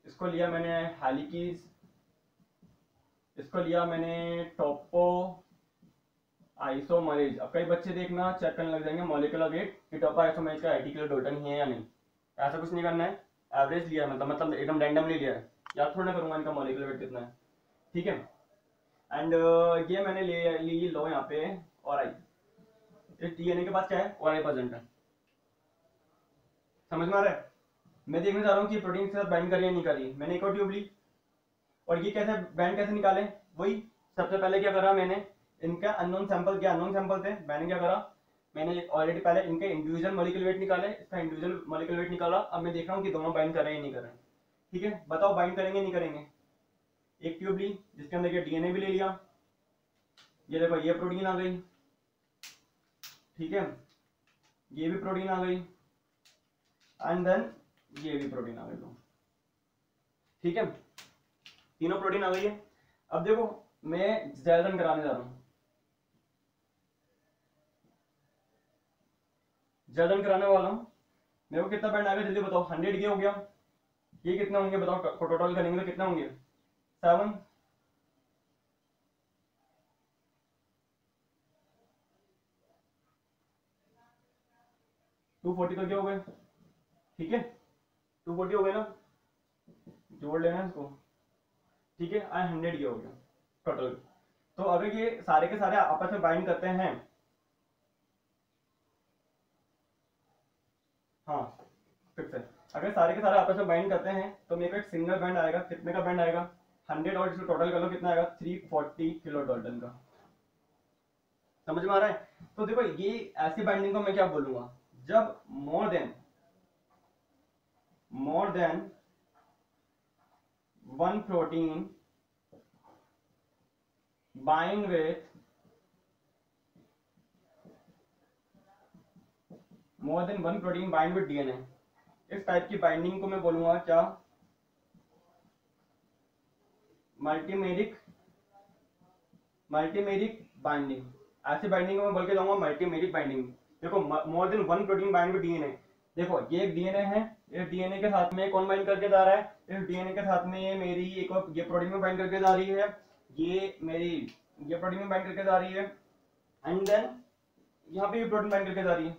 इसको लिया मैंने हेलिकीज, इसको लिया मैंने टोपो आइसोमरेज। अब कई बच्चे देखना चेक करने लग जाएंगे मॉलिक्यूलर वेट कि टोपो आइसोमरेज का 80 किलो डाल्टन ही है या नहीं। ऐसा कुछ नहीं करना है, एवरेज लिया मतलब एकदम रैंडमली लिया है, याद थोड़ा ना करूंगा इनका मॉलिक्यूलर वेट कितना है, ठीक है। एंड ये मैंने ली लो यहाँ पे और आई, इस डीएनए के पास क्या है, और आई प्रेजेंट है, समझ में आ रहा है। मैं देखना चाह रहा हूँ कि प्रोटीन के साथ बाइंड कर रही है नहीं कर रही। मैंने एक और ट्यूब ली, और ये कैसे बैंड कैसे निकाले, वही सबसे पहले क्या करा मैंने, इनका अननोन सैंपल, क्या अननोन सैंपल थे, मैंने क्या करा, मैंने ऑलरेडी पहले इनके इंडिविजुअल मॉलिक्यूलर वेट निकाले, इसका इंडिविजुअल मॉलिक्यूलर वेट निकाला। अब मैं देख रहा हूँ कि दोनों बाइंड कर रहे हैं नहीं कर रहे हैं, ठीक है। बताओ बाइंड करेंगे नहीं करेंगे। एक ट्यूब ली जिसके अंदर डीएनए भी ले लिया, ये देखो ये प्रोटीन आ गई, ठीक है, ये भी प्रोटीन आ गई, एंड देन ये भी प्रोटीन आ गई, तो ठीक है, तीनों प्रोटीन आ गई है। अब देखो मैं जैलन कराने जा रहा हूं, जैलन कराने वाला हूं। मेरे को कितना बैंड आएगा जल्दी बताओ, 100 ये हो गया, ये कितना होंगे बताओ, टोटल करेंगे तो कितना होंगे, 7, 240 तो क्या हो गए, ठीक है, 240 हो गए ना, जोड़ लेना इसको, ठीक है। 100 ये हो गया टोटल। तो अगर ये सारे के सारे आपस में बाइंड करते हैं, हाँ फिक्स है, अगर सारे के सारे आपस में बाइंड करते हैं तो मेरे को एक सिंगल बैंड आएगा, कितने का बैंड आएगा, 100, और इसको टोटल कर लो कितना आएगा, 340 किलो डाल्टन का। समझ में आ रहा है। तो देखो ये ऐसी बाइंडिंग को मैं क्या बोलूंगा, जब more than one protein bind with more than one protein bind with DNA, इस टाइप की बाइंडिंग को मैं बोलूंगा क्या, मल्टीमेरिक बाइंडिंग। ऐसी बाइंडिंग को मैं बोल के जाऊंगा मल्टीमेरिक बाइंडिंग। देखो मोर than one protein bind with DNA, देखो ये एक डीएनए है, इस डीएनए के साथ में कौन बाइंड करके जा रहा है, इस डीएनए के साथ में ये मेरी एक और ये प्रोटीन में बाइंड करके जा रही है, ये मेरी ये प्रोटीन में बाइंड करके जा रही है, एंड देन यहाँ पे ये प्रोटीन बाइंड करके जा रही है।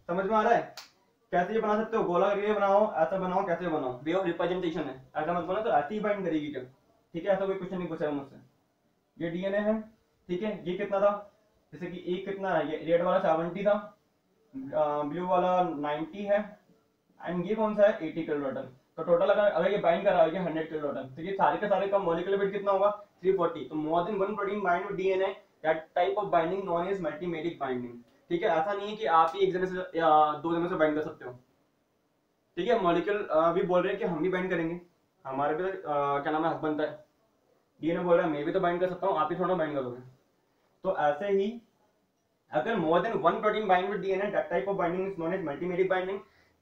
समझ में आ रहा है? कैसे ये बना सकते हो, गोला करके बनाओ, ऐसा बनाओ, कैसे बनाओ, वे ऑफ रिप्रेजेंटेशन है, ऐसा मत बना तो ऐसी ही बाइंड करेगी क्या, ठीक है, ऐसा कोई क्वेश्चन नहीं पूछा है मुझसे। ये डीएनए है, ठीक है, ये कितना था, जैसे कि एक कितना है, ये रेड वाला 70 था, ब्लू वाला 90 है, एंड ये कौन सा है 80 किलो डाल्टन। तो टोटल अगर ये बाइंड कर रहा है 100 किलो डाल्टन, तो ये सारे के सारे का मॉलिक्यूलर वेट कितना होगा 340। तो more than one protein bind with DNA, that type of binding known as multimeric binding. ठीक है, ऐसा नहीं है कि आप ही एक जने से या दो जने से बाइंड कर सकते हो। ठीक है, मॉलिक्यूल भी बोल रहे हैं कि हम भी बाइंड करेंगे, हमारे भी क्या नाम है हक बनता है। डीएनए बोल रहा है मैं भी तो बाइंड कर सकता हूँ, आप ही थोड़ा बाइंड करोगे। तो ऐसे ही अगर more than one protein bind with DNA, that type of binding is known as multimeric binding.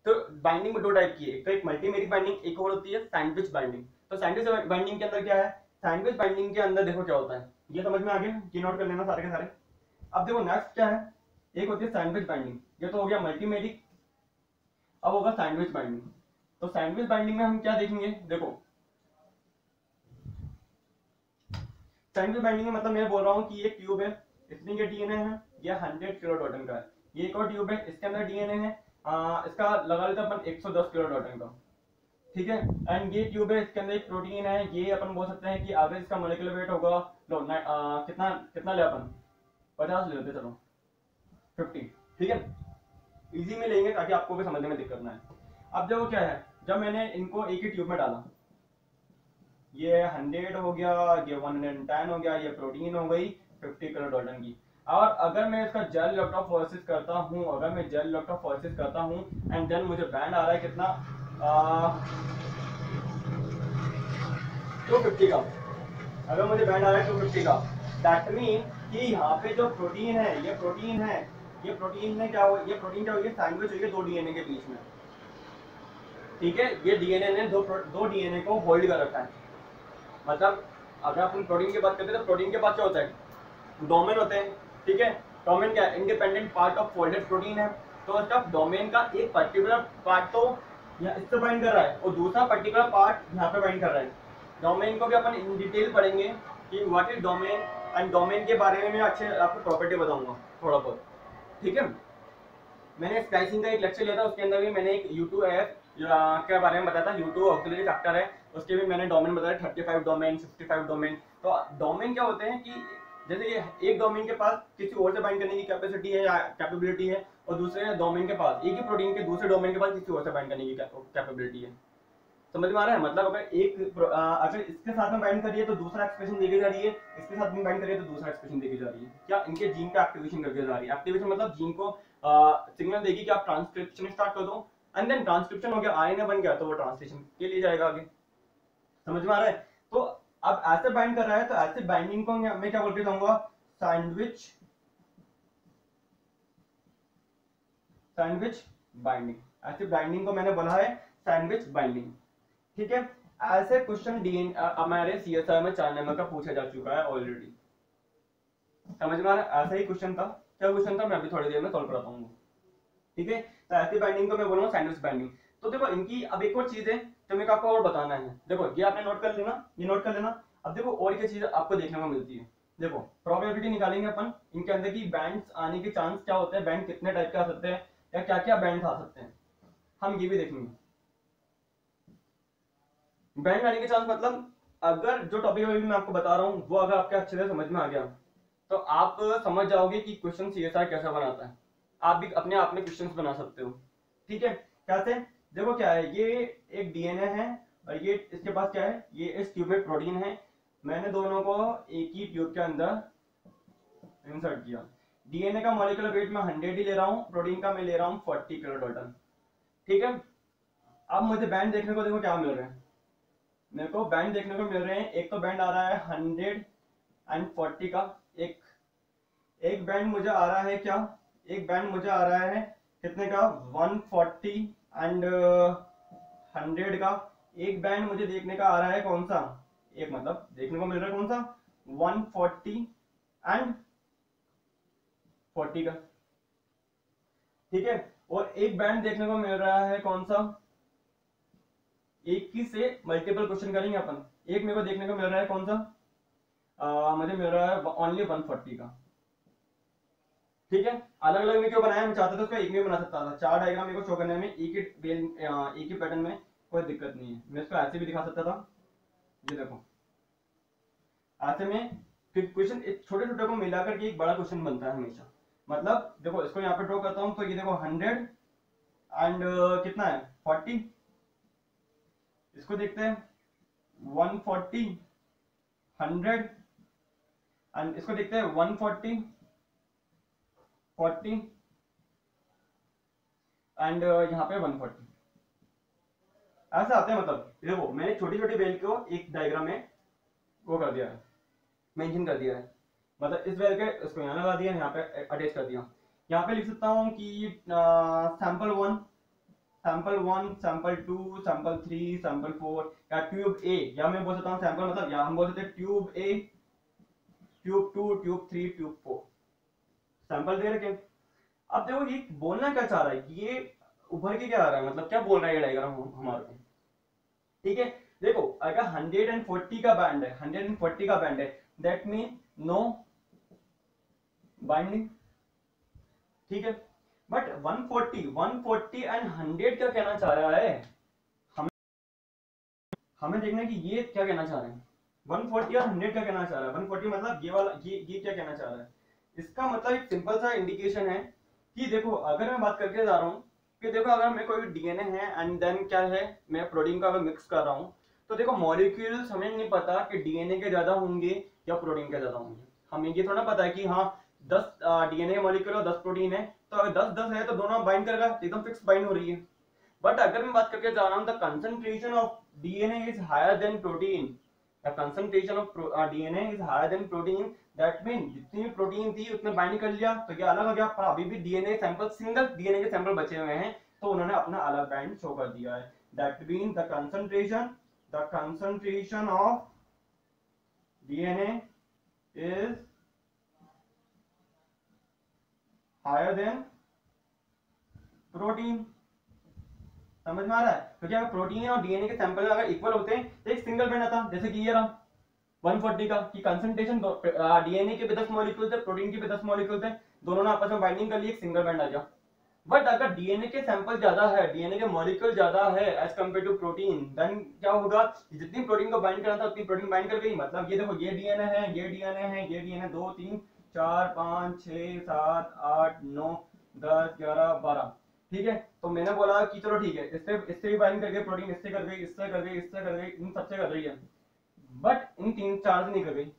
तो बाइंडिंग में दो टाइप की है, एक तो एक मल्टीमेरिक बाइंडिंग, एक और होती है सैंडविच बाइंडिंग। तो सैंडविच बाइंडिंग के अंदर क्या है, सैंडविच बाइंडिंग के अंदर देखो क्या होता है, ये समझ में आ गया, ये नोट कर लेना सारे के सारे। अब देखो नेक्स्ट क्या है, एक होती है सैंडविच बाइंडिंग, ये तो हो गया मल्टीमेरिक, अब होगा सैंडविच बाइंडिंग। तो सैंडविच बाइंडिंग में हम क्या देखेंगे, देखो सैंडविच बाइंडिंग में मतलब मैं बोल रहा हूँ कि ये ट्यूब है, इसमें ये डीएनए है, ये 100 किलो डाल्टन का है, ये एक और ट्यूब है, इसके अंदर डीएनए है, इसका लगा लेते हैं अपन 110 किलो डाल्टन का। ठीक है, एंड ये ट्यूब है, इसके अंदर एक प्रोटीन है, ये अपन बोल सकते हैं कि अगर इसका मोलिकुलर वेट होगा लो कितना कितना ले अपन 50 ले लेते, चलो 50। ठीक है, इजी में लेंगे ताकि आपको भी समझने में दिक्कत ना है। अब देखो क्या है, जब मैंने इनको एक ही ट्यूब में डाला, ये 100 हो गया, ये 110 हो गया, ये प्रोटीन हो गई 50 किलो डाल्टन की। और अगर मैं इसका जेल इलेक्ट्रोफोरेसिस करता हूँ, अगर मैं जेल इलेक्ट्रोफोरेसिस करता हूँ एंड देन मुझे बैंड आ रहा है कितना 250 का, अगर मुझे बैंड आ रहा है 250 का, दैट मीन कि यहाँ पे जो प्रोटीन है, ये प्रोटीन है, ये प्रोटीन में क्या हो, ये प्रोटीन क्या हुई है, सैंडविच हुई है दो डीएनए के बीच में। ठीक है, ये डीएनए ने दो डीएनए को होल्ड कर रखा है। मतलब अगर अपन प्रोटीन की बात करते हैं तो प्रोटीन के पास क्या होता है, डोमेन होते हैं। ठीक है, डोमेन क्या है, independent part of folded protein है। तो इसका डोमेन का एक पर्टिकुलर पार्ट तो यहाँ इससे बाइंड कर रहा है और दूसरा पर्टिकुलर पार्ट यहाँ पे बाइंड कर रहा है। डोमेन को भी अपन इन डिटेल पढ़ेंगे कि what is domain, and domain के बारे में मैं अच्छे आपको प्रॉपर्टी बताऊंगा थोड़ा बहुत। ठीक है, मैंने स्प्लाइसिंग का एक लेक्चर लिया था, उसके अंदर भी मैंने एक U2F के बारे में बताया था, U2 ऑक्सिलरी फैक्टर है, उसके भी मैंने डोमेन बताया 35 डोमेन 55 डोमेन। तो डोमेन क्या होते हैं कि जैसे ये एक डोमेन के पास किसी और से बाइंड करने की कैपेसिटी है या कैपेबिलिटी है, और दूसरे डोमेन के पास एक ही प्रोटीन के दूसरे डोमेन के पास किसी और से बाइंड करने की कैपेबिलिटी है। समझ में आ रहा है? मतलब अगर इसके साथ में बाइंड करिए तो दूसरा एक्सप्रेशन देखी जा रही है, इसके साथ में बाइंड करिए तो दूसरा एक्सप्रेशन देखी जा रही है। क्या इनके जीन का एक्टिवेशन करके जा रही है। एक्टिवेशन मतलब जीन को सिग्नल देगी कि आप ट्रांसक्रिप्शन स्टार्ट कर दो, एंड देन ट्रांसक्रिप्शन हो गया, आरएनए बन गया, तो वो ट्रांसलेशन के लिए जाएगा आगे। समझ में आ रहा है? तो अब ऐसे बाइंड कर रहा है, तो ऐसे बाइंडिंग को मैं क्या बोल के जाऊंगा, सैंडविच बाइंडिंग। ऐसे बाइंडिंग को मैंने बोला है सैंडविच बाइंडिंग। ठीक है, ऐसे क्वेश्चन हमारे सीएसआर में 4 नंबर का पूछा जा चुका है ऑलरेडी। समझ में आ रहा है? ऐसा ही क्वेश्चन था, क्या क्वेश्चन था मैं अभी थोड़ी देर में सॉल्व कराता हूँ। ठीक है, तो ऐसी बाइंडिंग को मैं बोलूंगा सैंडविच बाइंडिंग। तो देखो इनकी अब एक और चीज है जो मेरे को आपको और बताना है। देखो ये आपने नोट कर लेना, ये नोट कर लेना। अब देखो और क्या चीज आपको देखने को मिलती है, देखो प्रोबेबिलिटी निकालेंगे अपन इनके अंदर की बैंड्स आने के चांस क्या होते हैं, बैंड कितने टाइप के आ सकते हैं या क्या क्या बैंड आ सकते हैं, हम ये भी देखेंगे। बैंड आने के चांस मतलब अगर जो टॉपिक अभी मैं आपको बता रहा हूँ वो अगर आपके अच्छे से समझ में आ गया तो आप समझ जाओगे कि क्वेश्चन सीएसआर कैसा बनाता है। आप भी अपने आप में क्वेश्चंस बना सकते हो। ठीक है, कैसे? देखो क्या है, ये एक डीएनए है और ये इसके पास क्या है, ये इस ट्यूब में प्रोटीन है। मैंने दोनों को एक ही ट्यूब के अंदर इंसर्ट किया। डीएनए का मॉलिक्यूलर वेट मैं 100 ही ले रहा हूँ, प्रोटीन का मैं ले रहा हूँ 40 किलो डाल्टन। ठीक है, अब मुझे बैंड देखने को देखो क्या मिल रहे हैं, मेरे को बैंड देखने को मिल रहे हैं। एक तो बैंड आ रहा है 140 का, एक एक बैंड मुझे आ रहा है क्या, एक बैंड मुझे आ रहा है कितने का, 140 एंड 100 का। एक बैंड मुझे देखने का आ रहा है कौन सा, एक मतलब देखने को मिल रहा है कौन सा, 140 एंड 40 का, ठीक है। और एक बैंड देखने को मिल रहा है कौन सा, एक ही से मल्टीपल क्वेश्चन करेंगे अपन। एक मेरे को देखने को मिल रहा है कौन सा, मुझे मिल रहा है ओनली 140 का, ठीक है। अलग अलग में क्यों बनाया, मैं चाहता था उसको एक में बना सकता था। चार डायग्राम मेरे को शो करने में एक ही पैटर्न में कोई दिक्कत नहीं है। मैं इसको ऐसे भी दिखा सकता था, ये देखो ऐसे में। फिर क्वेश्चन छोटे छोटे को मिलाकर के एक बड़ा क्वेश्चन बनता है हमेशा। मतलब देखो इसको यहाँ पे ड्रॉ करता हूँ, तो ये देखो 100 एंड कितना है 40, इसको देखते हैं 140 100 एंड इसको देखते हैं 140 40 एंड यहाँ पे 140, ऐसा आते हैं। मतलब देखो मैंने छोटी छोटी वेल को एक डायग्राम में वो कर दिया है, मेंशन कर दिया है। मतलब इस वेल के इसको यहाँ लगा दिया, यहाँ पे अटैच कर दिया। यहाँ पे लिख सकता हूँ कि sample 1 sample 1 sample 2 sample 3 sample 4, या ट्यूब ए, या मैं बोल सकता हूँ सैंपल मतलब, या हम बोल सकते हैं tube A, tube 2, tube 3, tube 4, sample दे रखे। अब देखो ये बोलना क्या चाह रहा है, ये उभर के क्या आ रहा है, मतलब क्या बोल रहा है ये डायग्राम हमारे को, ठीक है। देखो अगर 140 का बैंड है, 140 का बैंड है, दैट मीन नो बाइंडिंग, ठीक है। बट 140 एंड 100 क्या कहना चाह रहा है, हमें हमें देखना है कि ये क्या कहना चाह रहे हैं। 140 और 100 क्या कहना चाह रहा है, 140 मतलब ये वाला, ये क्या कहना चाह रहा है। इसका मतलब एक सिंपल सा इंडिकेशन है कि देखो अगर मैं बात करके जा रहा हूँ कि देखो अगर मैं कोई डीएनए है एंड देन क्या है, मैं प्रोटीन का अगर मिक्स कर रहा हूँ, तो देखो मॉलिक्यूल्स हमें नहीं पता कि डीएनए के ज्यादा होंगे या प्रोटीन के ज्यादा होंगे। हमें ये थोड़ा पता है कि हाँ 10 डीएनए मॉलिक्यूल और 10 प्रोटीन है, तो अगर 10-10 है तो दोनों बाइंड करेगा, एकदम फिक्स बाइंड हो रही है। बट अगर मैं बात करके जा रहा हूँ the concentration of DNA is higher than protein, the concentration of DNA is higher than protein, that mean जितनी भी प्रोटीन थी उतने बाइंड कर लिया, तो ये अलग हो गया। पर अभी भी डीएनए सैंपल, सिंगल डीएनए के सैंपल बचे हुए हैं, तो उन्होंने अपना अलग बैंड शो कर दिया है। That mean the concentration of DNA is higher than protein. समझ में आ रहा है। तो क्या प्रोटीन और डीएनए के सैंपल अगर इक्वल होते हैं तो एक सिंगल बैंड आता, जैसे कि ये रहा 140 का, कि कंसंट्रेशन डीएनए के भी 10 मॉलिक्यूल थे, प्रोटीन के भी 10 मॉलिक्यूल थे, दोनों ने आपस में बाइंडिंग कर ली, एक सिंगल बैंड आ गया। बट अगर डीएनए के सैंपल ज्यादा है, डीएनए के मॉलिक्यूल ज्यादा है as compare to protein, then क्या होगा, जितनी प्रोटीन को बाइंड करना था उतनी प्रोटीन बाइंड कर गई। मतलब ये देखो ये डीएनए है, ये डीएनए है, ये डीएनए 2 3 4 5 6 7 8 9 10 11 12, ठीक है। तो मैंने बोला कि चलो ठीक है, इससे भी बाइंड करके प्रोटीन, इससे कर गई, इससे कर गई, इससे कर गई, इन सबसे कर रही है, बट इन 3 4 से नहीं कर गई,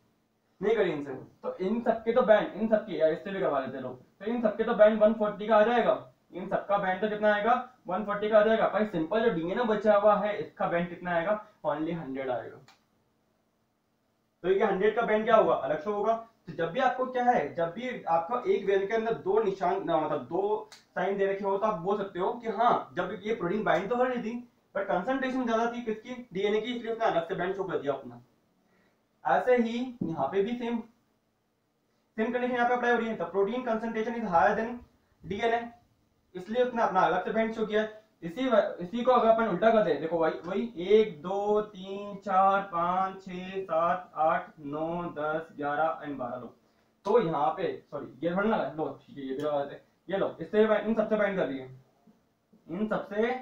नहीं करी इनसे। तो इन सबके तो बैंड, इन सबके या इससे भी करवा लेते लोग, तो इन सबके तो बैंड 140 का आ जाएगा। इन सबका बैंड तो कितना आएगा, 140 का आ जाएगा। पर सिंपल जो डीएनए बचा हुआ है इसका बैंड कितना आएगा, ओनली 100 आएगा। तो ये 100 का बैंड क्या होगा, अलग से होगा। तो जब भी आपको क्या है, जब भी आपको एक वेल के अंदर दो निशान मतलब 2 साइन दे रखे हो, तो आप बोल सकते हो कि हाँ जब ये प्रोटीन बाइंड तो हो रही थी पर कंसंट्रेशन ज्यादा थी किसकी, डीएनए की, इसलिए उसने अलग से बैंड शो कर दिया अपना। ऐसे ही यहाँ पे भी सेम कंडीशन यहाँ पे अप्लाई हो रही है। The protein concentration is higher than DNA, इसलिए उसने अपना अलग से बैंड शो किया। इसी को अगर अपन उल्टा कर दे, देखो वही वही 1 2 3 4 5 6 7 8 9 10 11 एंड 12 लो। तो यहाँ पे सॉरी ये थोड़ा ना लो, ठीक है, ये भी लगा देते, ये लो, इससे इन सबसे बाइंड कर रही है, इन सबसे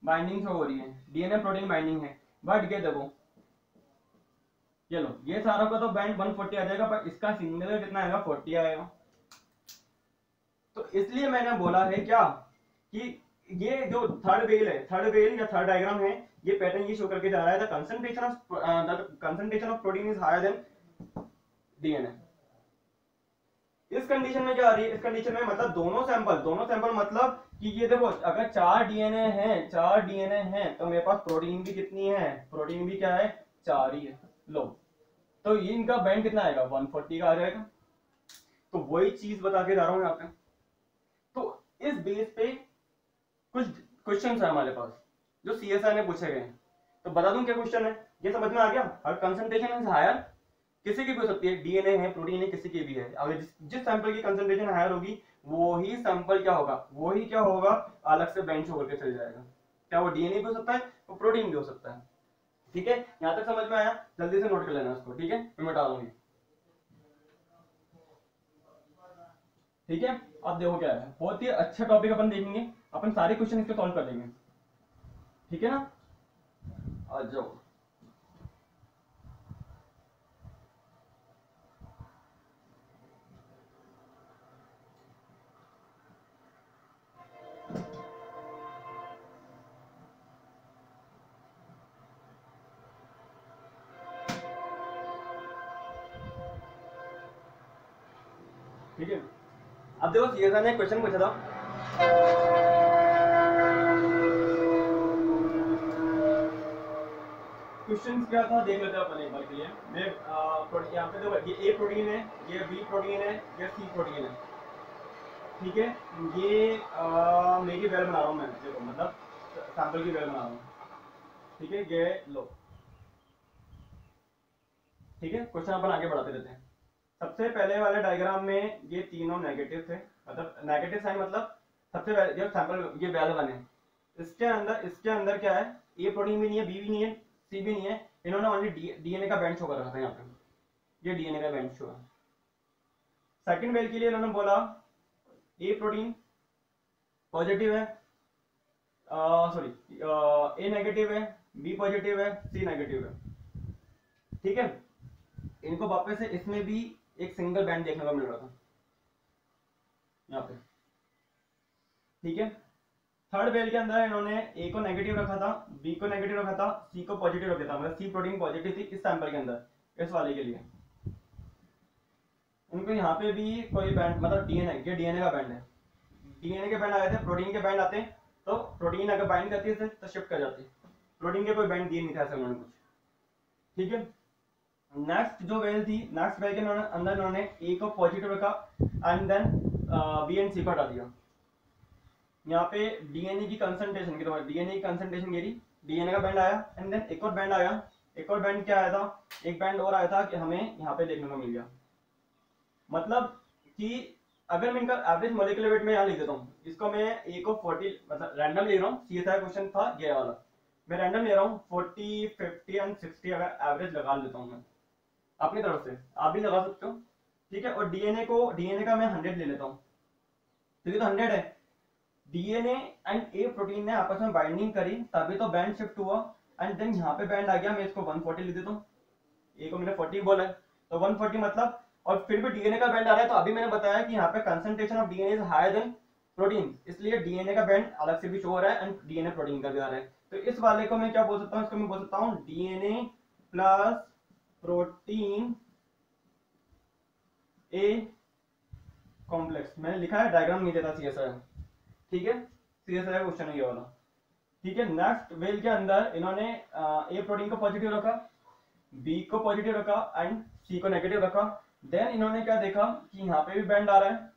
बाइंडिंग हो रही है, डीएनए प्रोटीन बाइंडिंग है। बट ये देखो ये लो, ये सारा का तो बैंड 140 आ जाएगा, पर इसका सिंगल कितना आएगा, 40 आएगा। तो इसलिए मैंने बोला है क्या कि ये जो थर्ड वेल है, थर्ड वेल या थर्ड डायग्राम है, ये पैटर्न ये शो करके जा रहा है the concentration of protein is higher than DNA. इस कंडीशन में क्या आ रही है, इस कंडीशन में मतलब दोनों सैंपल मतलब कि ये देखो अगर 4 डीएनए हैं, 4 डीएनए हैं, तो मेरे पास प्रोटीन भी कितनी है, प्रोटीन भी क्या है 4 ही है। लो, तो ये इनका बैंड कितना आएगा, 140 का आ जाएगा। तो वही चीज बता के जा रहा हूं यहाँ पे। तो इस बेस पे कुछ क्वेश्चन है हमारे पास जो सीएसआई ने पूछे गए हैं। तो बता दूं क्या क्वेश्चन है, ये समझ में आ गया। हर कंसंट्रेशन इज हायर, किसी की भी हो सकती है, डीएनए है, प्रोटीन है, किसी की भी है। अगर जिस सैंपल की कंसंट्रेशन हायर होगी वो ही सैंपल क्या होगा, वो ही क्या होगा, अलग से बेंच होकर के चल जाएगा। क्या वो डीएनए भी हो सकता है, वो प्रोटीन भी हो सकता है। ठीक है, यहां तक समझ में आया, जल्दी से नोट कर लेना उसको। ठीक है, मैं मिटा दूंगी। ठीक है, अब देखो क्या है, बहुत ही अच्छा टॉपिक अपन देखेंगे, अपन सारे क्वेश्चन इसके सॉल्व कर लेंगे। ठीक है ना, आ जाओ। ठीक है, अब देखो सीएसआई ने क्वेश्चन पूछा था, क्वेश्चन क्या था देख लेते हैं अपन एक बार के लिए। मैं यहाँ पे देखो, ये ए प्रोटीन है, ये बी प्रोटीन है, ये सी प्रोटीन है। ठीक है, ये मेरी वेल बना रहा हूँ मैं, देखो मतलब सैंपल की वेल बना रहा हूँ। ठीक है, ये लो। ठीक है, क्वेश्चन अपन आगे बढ़ाते रहते हैं। सबसे पहले वाले डायग्राम में ये तीनों नेगेटिव थे, मतलब नेगेटिव साइन मतलब सबसे पहले जो सैंपल ये वेल बने, इसके अंदर क्या है, ए प्रोटीन भी नहीं है, बी भी नहीं है, सी भी नहीं है। इन्होंने ओनली डीएनए का बैंड शो कर रखा था यहाँ पे, ये डीएनए का बैंड शो है। सेकंड वेल के लिए इन्होंने बोला ए प्रोटीन पॉजिटिव है, सॉरी ए नेगेटिव है, बी पॉजिटिव है, सी नेगेटिव है। ठीक है, इनको वापस से इसमें भी एक सिंगल बैंड देखने को मिल रहा था यहाँ पे। ठीक है, थर्ड वेल के अंदर इन्होंने ए को नेगेटिव रखा था, बी को नेगेटिव रखा था, सी को पॉजिटिव रखा था, मतलब सी प्रोटीन पॉजिटिव थी इस सैंपल के अंदर, इस वाले के लिए। उनको यहाँ पे भी कोई बैंड, मतलब डीएनए, ये डीएनए का बैंड है, डीएनए के बैंड आए थे, प्रोटीन के बैंड आते हैं तो प्रोटीन अगर बाइंड करती है तो शिफ्ट कर जाती है, प्रोटीन के कोई बैंड दिए नहीं था ऐसे उन्होंने कुछ। ठीक है, नेक्स्ट जो वेल थी, नेक्स्ट वेल के अंदर इन्होंने ए को पॉजिटिव रखा एंड देन बी एंड सी को हटा दिया। यहाँ पे डीएनए की कंसंट्रेशन की, डीएनए की कंसंट्रेशन गिरी, डीएनए का बैंड आया एंड देन एक और बैंड आया। एक और बैंड क्या आया था, एक बैंड और आया था कि हमें यहाँ पे देखने को मिल गया। मतलब कि अगर मैं इनका एवरेज मॉलिक्यूलर वेट में यहाँ लिख देता हूँ, इसको मैं ए को 40, मतलब रैंडम ले रहा हूँ, सीएसआई क्वेश्चन था ये वाला, मैं रैंडम ले रहा हूँ, 40, 50 एंड 60 अगर एवरेज लगा लेता हूँ मैं अपनी तरफ से, आप भी लगा सकते हो। ठीक है, और डीएनए का मैं 100 ले लेता हूँ, तो ये तो 100 है। डीएनए एंड ए प्रोटीन ने आपस में बाइंडिंग करी तभी तो बैंड शिफ्ट हुआ, एंड देन यहाँ पे बैंड आ गया, मैं इसको 140 लिख देता हूँ, ए को मैंने 40 बोला है तो 140 मतलब, और फिर भी डीएनए का बैंड आ रहा है, तो अभी मैंने बताया कि यहाँ पे concentration of DNA is higher than protein, इसलिए डीएनए का बैंड अलग से भी शो हो रहा है एंड डीएनए प्रोटीन का भी आ रहा है। तो इस वाले को मैं क्या बोल सकता हूँ, इसको मैं बोल सकता हूँ DNA plus protein A complex. मैंने लिखा है, डायग्राम नहीं देता सीएसआई। ठीक है, सीएसआई का क्वेश्चन है ये वाला। ठीक है, नेक्स्ट वेल के अंदर इन्होंने ए प्रोटीन को पॉजिटिव रखा, बी को पॉजिटिव रखा एंड सी को नेगेटिव रखा। देन इन्होंने क्या देखा कि यहाँ पे भी बैंड आ रहा है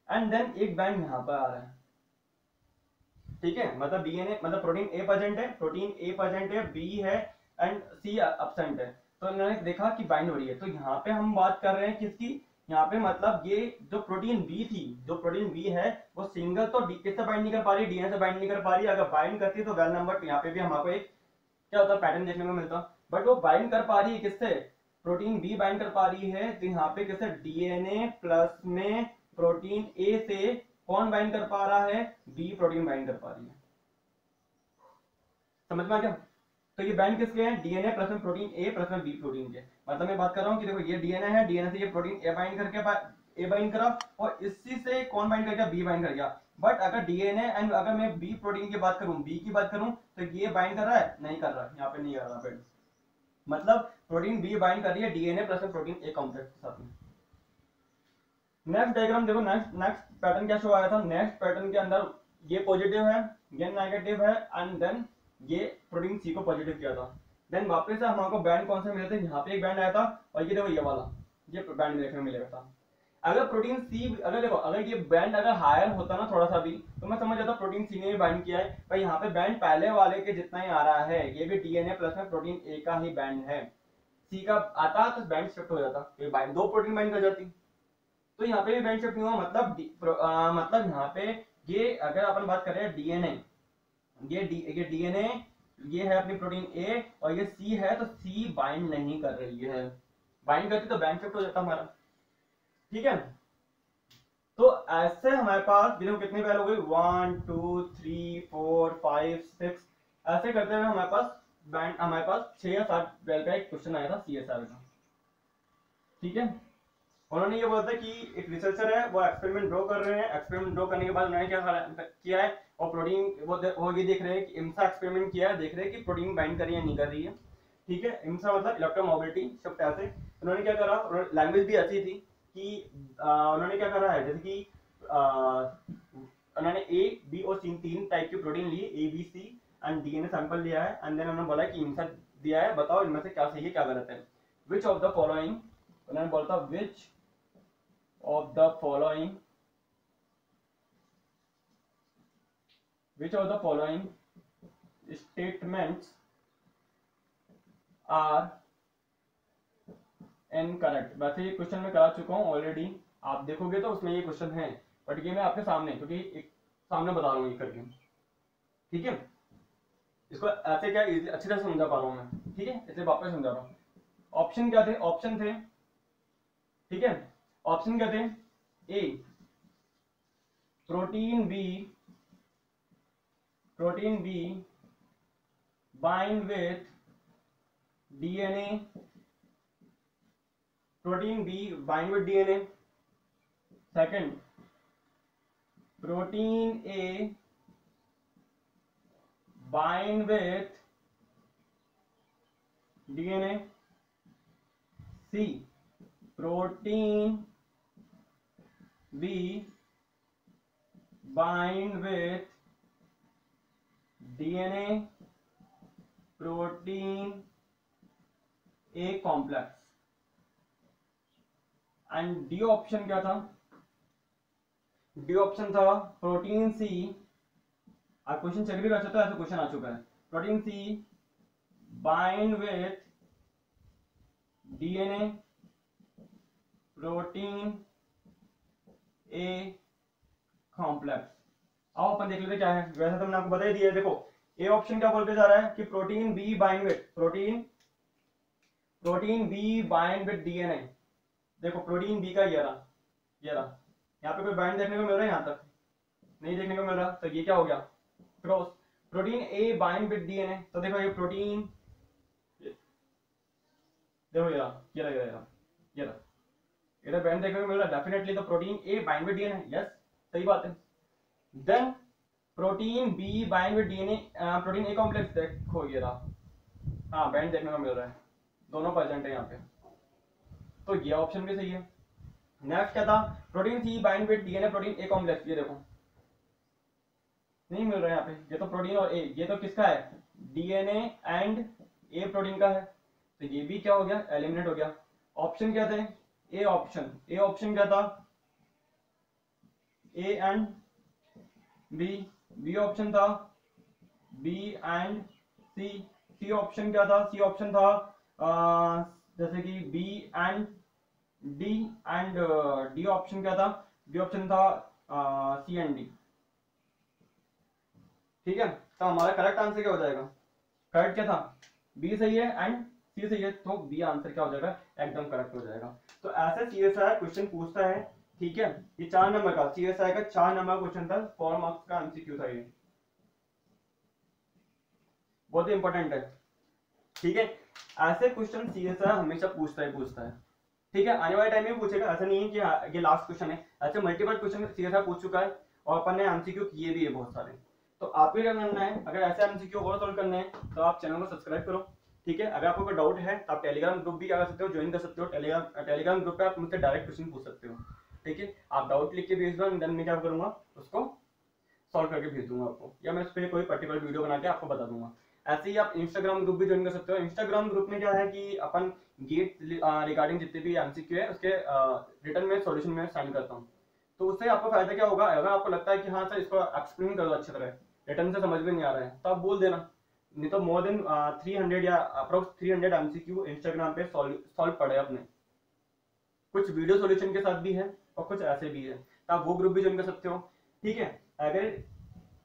एंड देन एक बैंड यहाँ पर आ रहा है। ठीक है, मतलब डीएनए, मतलब प्रोटीन ए प्रेजेंट है, बी है एंड सी एब्सेंट है। तो इन्होंने देखा कि बाइंड हो रही है। तो यहाँ पे हम बात कर रहे हैं किसकी, यहाँ पे मतलब ये जो प्रोटीन बी थी, जो प्रोटीन बी है वो सिंगल तो किससे बाइंड नहीं कर पा रही, डीएनए से बाइंड नहीं कर पा रही। अगर बाइंड करती तो वेल नंबर, यहाँ पे भी हमको एक क्या होता पैटर्न देखने को मिलता, बट वो बाइंड कर पा रही है किससे, प्रोटीन बी बाइंड कर पा रही है। तो यहाँ पे किससे, डीएनए प्लस में प्रोटीन ए से कौन बाइंड कर पा रहा है, बी प्रोटीन बाइंड कर पा रही है। समझ में आ गया। तो ये बैंड किसके हैं, डीएनए प्लस में प्रोटीन ए प्लस में बी प्रोटीन के। मतलब मैं बात कर रहा हूँ कि देखो ये डीएनए है, डीएनए से ये प्रोटीन ए बाइंड करके ए बाइंड करा और इसी से कौन बाइंड कर गया, बी बाइंड कर गया। बट अगर डीएनए एंड अगर मैं बी प्रोटीन की बात करूं, बी की बात करूं, तो ये बाइंड कर रहा है, नहीं कर रहा है, यहाँ पे नहीं कर रहा है। मतलब प्रोटीन बी बाइंड कर रही है डीएनए प्लस में प्रोटीन ए कॉम्प्लेक्स के साथ में। नेक्स्ट डायग्राम देखो, नेक्स्ट पैटर्न क्या शो आया था। नेक्स्ट पैटर्न के अंदर ये पॉजिटिव है, ये नेगेटिव है एंड देन ये प्रोटीन सी को पॉजिटिव किया था। देन वापस से हमारे बैंड कौन सा मिले थे, यहाँ पे एक बैंड आया था और ये देखो ये वाला, ये बैंड देखने को मिलेगा था। अगर प्रोटीन सी, अगर देखो अगर ये बैंड अगर हायर होता ना थोड़ा सा भी, तो मैं समझ जाता प्रोटीन सी ने भी बाइंड किया है, पर यहाँ पे बैंड पहले वाले के जितना ही आ रहा है, ये भी डीएनए प्लस में प्रोटीन ए का ही बैंड है, सी का आता तो बैंड शिफ्ट हो जाता, तो बाइंड दो प्रोटीन बाइंड कर जाती। तो यहाँ पे भी बैंड शिफ्ट नहीं हुआ, मतलब मतलब यहाँ पे ये अगर अपन बात करें डीएनए, ये डीएनए ये है अपनी प्रोटीन ए और ये सी है, तो सी बाइंड नहीं कर रही है, बाइंड करती तो बैंड शिफ्ट हो जाता हमारा। ठीक है, तो ऐसे हमारे पास देखो कितनी वैल्यू हो गई, 1 2 3 4 5 6, ऐसे करते हुए हमारे पास बैंड, हमारे पास 6 या 7 वैल्यू का एक क्वेश्चन आया था सीएसआर का। ठीक है, उन्होंने ये बोला था कि एक रिसर्चर है वो एक्सपेरिमेंट ड्रॉ कर रहे हैं, एक्सपेरिमेंट ड्रॉ करने के बाद उन्होंने क्या किया है, और प्रोटीन वो ये देख रहे हैं कि इम्सा एक्सपेरिमेंट किया है, देख रहे हैं कि प्रोटीन बाइंड कर रही है नहीं कर रही है। ठीक है, इम्सा मतलब इलेक्ट्रोमोबिलिटी शिफ्ट ऐसे। उन्होंने क्या करा, लैंग्वेज भी ऐसी थी कि उन्होंने क्या करा है, जैसे कि उन्होंने ए बी और सी तीन टाइप की प्रोटीन ली, A B C and DNA sample लिया है, एंड देन उन्होंने बोला कि इम्सा दिया है, बताओ इनमें से क्या सही है क्या गलत है। विच ऑफ द फॉलोइंग, उन्होंने बोला था विच of the following statements are incorrect. वैसे ये क्वेश्चन मैं करा चुका हूँ ऑलरेडी, आप देखोगे तो उसमें ये क्वेश्चन है, बट ये मैं आपके सामने, क्योंकि एक सामने बता रहा हूँ ये करके। ठीक है, इसको ऐसे क्या अच्छी तरह समझा पा रहा हूँ मैं। ठीक है, इसे वापस समझा रहा हूँ। ऑप्शन क्या थे, ऑप्शन थे, ठीक है, ऑप्शन क्या थे, A protein B bind with DNA, protein B bind with DNA. Second, protein A bind with DNA. C protein B bind with DNA protein A complex. And D option क्या था, D option था protein C, आप question check भी कर सकते हो, ऐसा question आ चुका है, protein C bind with DNA protein A complex. आओ अपन देख लेते क्या है। वैसे तो मैंने आपको बता ही दिया है, देखो ए ऑप्शन क्या बोल के जा रहा है कि protein B bind with protein B bind with DNA. देखो प्रोटीन बी का ये रहा, यहाँ पे कोई बाइंड देखने को मिल रहा है, यहाँ तक नहीं देखने को मिल रहा, तो ये क्या हो गया cross. Protein A bind with DNA, तो देखो ये प्रोटीन, देखो ये रहा इधर बैंड देखने को मिल रहा है डेफिनेटली, तो protein A bind with DNA, yes सही बात है। Then protein B bind with DNA protein A complex, देखो ये रहा, हाँ बैंड देखने को मिल रहा है, दोनों प्रेजेंट है यहाँ पे, तो ये ऑप्शन भी सही है। नेक्स्ट क्या था, protein C bind with DNA protein A complex, ये देखो नहीं मिल रहा है यहाँ पे, ये तो प्रोटीन और ए, ये तो किसका है डीएनए एंड ए प्रोटीन का है, तो ये भी क्या हो गया एलिमिनेट हो गया। ऑप्शन क्या थे, ए ऑप्शन क्या था, ए एंड बी ऑप्शन था बी एंड सी ऑप्शन क्या था, सी ऑप्शन था जैसे कि B and D, and D option क्या था, डी ऑप्शन था सी एंड डी। ठीक है, तो हमारा करेक्ट आंसर क्या हो जाएगा, करेक्ट क्या था बी सही है एंड सी सही है, तो बी आंसर क्या हो जाएगा एकदम करेक्ट हो जाएगा। तो ऐसे सीएसआई क्वेश्चन पूछता है। ठीक है, ये 4 नंबर का सीएसआई का 4 नंबर क्वेश्चन था, 4 मार्क्स का एमसीक्यू था ये, बहुत ही इंपॉर्टेंट है। ठीक है, ऐसे क्वेश्चन सीएसआई हमेशा पूछता है। ठीक है, आने वाले टाइम में पूछेगा, ऐसा नहीं है कि ये लास्ट क्वेश्चन है, ऐसे मल्टीपल क्वेश्चन सीएसआई पूछ चुका है और अपन ने एमसीक्यू किए भी है बहुत सारे। तो आपको क्या करना है, अगर ऐसे एमसीक्यू और सॉल्व करने हैं तो आप चैनल को सब्सक्राइब करो। ठीक है, अगर आपको कोई डाउट है तो आप टेलीग्राम ग्रुप भी क्या कर सकते हो, ज्वाइन कर सकते हो, टेलीग्राम ग्रुप पे आप मुझसे डायरेक्ट क्वेश्चन पूछ सकते हो। ठीक है, आप डाउट लिख के भेज दो, देन मैं क्या करूंगा उसको सॉल्व करके भेज दूंगा आपको, या मैं उस पर कोई पर्टिकुलर वीडियो बना के आपको बता दूंगा। ऐसे ही आप इंस्टाग्राम ग्रुप भी ज्वाइन कर सकते हो। इंस्टाग्राम ग्रुप में क्या है कि अपन गेट रिगार्डिंग जितने भी एमसीक्यू है उसके रिटर्न में सॉल्यूशन में सेंड करता हूँ। तो उससे आपको फायदा क्या होगा, अगर आपको लगता है कि हाँ सर इसको एक्सप्लेन कर दो अच्छी तरह, रिटर्न से समझ में नहीं आ रहा है, तो आप बोल देना। नहीं तो मोर देन 300 या अप्रोक्स 300 एमसीक्यू इंस्टाग्राम पे सॉल्व पड़े अपने, कुछ वीडियो सॉल्यूशन के साथ भी है और कुछ ऐसे भी है, तो आप वो ग्रुप भी ज्वाइन कर सकते हो। ठीक है, अगर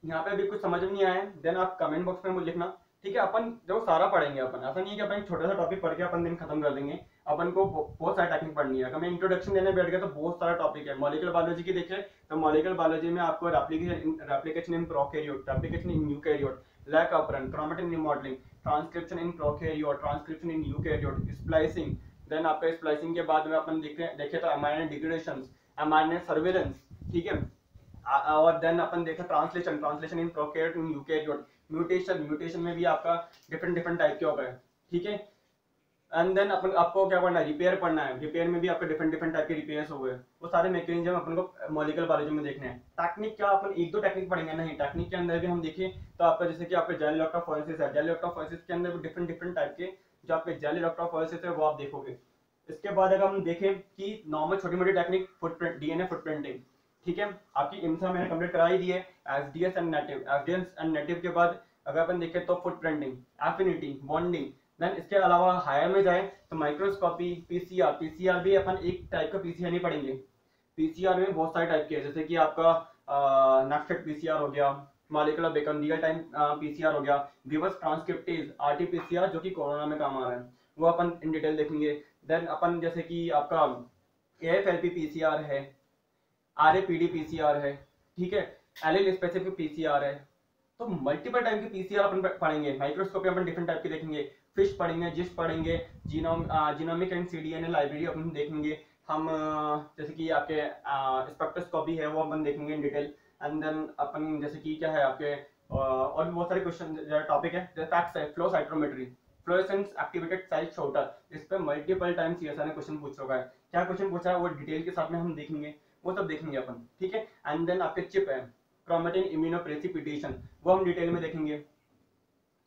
यहाँ पे अभी कुछ समझ में नहीं आया देन आप कमेंट बॉक्स में मुझे लिखना। ठीक है, अपन जो सारा पढ़ेंगे, अपन ऐसा नहीं है कि अपन एक छोटा सा टॉपिक पढ़ के अपन दिन खत्म कर देंगे। अपन को बहुत सारी टेक्निक पढ़नी है। अगर मैं इंट्रोडक्शन देने बैठ गया तो बहुत सारा टॉपिक है। मॉलिक्यूलर बायोलॉजी की देखें तो मॉलिक्यूलर बायोलॉजी में आपको replication in prokaryote, replication in eukaryote, lac operon, chromatin remodeling, transcription in prokaryote, transcription in eukaryote, splicing, then आपका स्प्लाइसिंग के बाद में अपन देखे तो एमआरएनए डिग्रेडेशन, एमआरएनए सर्वेलेंस। ठीक है, और देन अपन देखा translation, translation in prokaryote in eukaryote, mutation, mutation में भी आपका डिफरेंट डिफरेंट टाइप के हो गए। ठीक है, एंड देन अपन आपको क्या पढ़ना है, रिपेयर पढ़ना है। रिपेयर में भी आपके डिफरेंट डिफरेंट टाइप के रिपेयर्स हो गए, वो सारे मैकेनिज्म अपन को मॉलिक्यूलर बायोलॉजी में देखने हैं। टेक्निक क्या अपन एक दो टेक्निक पढ़ेंगे नहीं, टेक्निक के अंदर भी हम देखें तो आपका जैसे कि आपका जेल इलेक्ट्रोफोरेसिस है, जेल इलेक्ट्रोफोरेसिस के अंदर भी डिफरेंट डिफरेंट टाइप के जो आपके जेल इलेक्ट्रोफोरेसिस है वो आप देखोगे। इसके बाद अगर हम देखें कि नॉर्मल छोटी मोटी टेक्निक फुटप्रिंट, डीएनए फुटप्रिंटिंग। ठीक है, आपकी इम्सा मैंने कंप्लीट करा ही दी है, SDS and native, SDS and native के बाद अगर अपन देखें तो फुटप्रिंटिंग, एफिनिटी, बॉन्डिंग। देन इसके अलावा हायर में जाए तो माइक्रोस्कोपी, पीसीआर। पीसीआर भी अपन एक टाइप का पीसीआर नहीं पढ़ेंगे, पीसीआर में बहुत सारे टाइप के हैं, जैसे कि आपका नेक्स्ट पीसीआर हो गया, molecular beacon real time PCR हो गया, रिवर्स ट्रांसक्रिप्टेज आरटीपीसीआर जो कि कोरोना में काम आ रहा है, वो अपन इन डिटेल देखेंगे। देन अपन जैसे कि आपका एएफएलपी पीसीआर है, आरएपीडी पीसीआर है। ठीक है, एलिल स्पेसिफिक पीसीआर है। तो मल्टीपल टाइप के पीसीआर अपन पढ़ेंगे। माइक्रोस्कोपी अपन डिफरेंट टाइप के देखेंगे, फिश पढ़ेंगे, जिस्ट पढ़ेंगे, जीनोमिक एंड सीडीएनए लाइब्रेरी अपन देखेंगे हम। जैसे कि आपके स्पेक्ट्रोस्कोपी है वो अपन देखेंगे इन डिटेल। एंड देन अपन जैसे कि क्या है आपके और भी बहुत सारे क्वेश्चन टॉपिक है, जैसे फैक्ट्स है, flow cytometry, fluorescence activated cell sorter. इस पे मल्टीपल टाइम सीएसआर ने क्वेश्चन पूछ रखा है, क्या क्वेश्चन पूछा है वो डिटेल के साथ में हम देखेंगे, वो सब देखेंगे अपन। ठीक है, एंड देन आपके चिप है, क्रोमेटिन इम्यूनोप्रेसिपिटेशन, वो हम डिटेल में देखेंगे।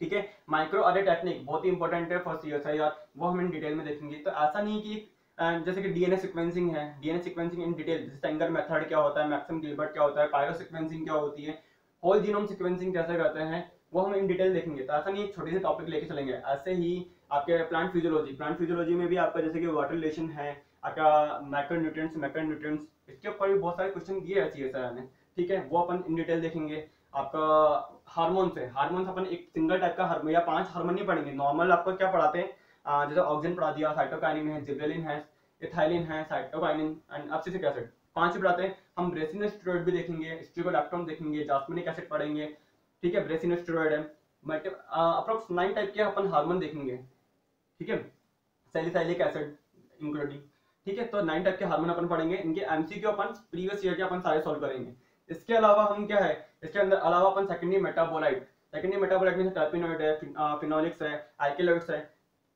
ठीक है, माइक्रो अरे टेक्निक बहुत ही इंपॉर्टेंट है फॉर सीएसआईआर, वो हम इन डिटेल में देखेंगे। तो ऐसा नहीं कि जैसे कि डीएनए सीक्वेंसिंग है, डीएनए सीक्वेंसिंग इन डिटेल, जैसे सेंगर मेथड क्या होता है, मैक्सिम गिलबर्ट क्या होता है, पायरो सीक्वेंसिंग क्या होती है, होल जीनोम सीक्वेंसिंग कैसे करते हैं, वो हम इन डिटेल देखेंगे। तो ऐसा नहीं एक छोटी सी टॉपिक लेके चलेंगे। ऐसे ही आपके प्लांट फिजियोलॉजी, प्लांट फिजियोलॉजी में भी आपका जैसे कि वाटर रिलेशन है, आपका मैक्रोन्यूट्रिएंट्स, मैक्रोन्यूट्रिएंट्स, इसके ऊपर भी बहुत सारे क्वेश्चन दिए हैं सीएसआईआर ने। ठीक है, वो अपन इन डिटेल देखेंगे। आपका हार्मोन्स है, हार्मोन्स अपन एक सिंगल टाइप का हार्मोन या 5 हार्मोन नहीं पढ़ेंगे। नॉर्मल आपको क्या पढ़ाते हैं, जैसे ऑक्सीजन पढ़ा दिया, साइटोकाइनिन है, जिबरेलिन है, इथाइलिन है, साइटोकाइनिन एंड एब्सिसिक एसिड, 5 ही पढ़ाते हैं हम। ब्रेसिनस स्टेरॉइड भी देखेंगे, स्ट्रिगोलैक्टोन देखेंगे, जास्मिनिक एसिड पढ़ेंगे। ठीक है, ब्रेसिनस स्टेरॉइड है, अप्रोक्स 9 टाइप के अपन हार्मोन देखेंगे। ठीक है, सैलिसाइलिक एसिड इंक्लूडिंग। ठीक है, तो 9 टाइप के हार्मोन अपन पढ़ेंगे, इनके एमसीक्यू अपन प्रीवियस ईयर के अपन सारे सॉल्व करेंगे। इसके अलावा हम क्या है, इसके अंदर अलावा अपन सेकेंडरी मेटाबोलाइट, सेकेंडरी मेटाबोलाइट में टर्पिनोइड है, फिनोलिक्स है, अल्केलॉइड्स है,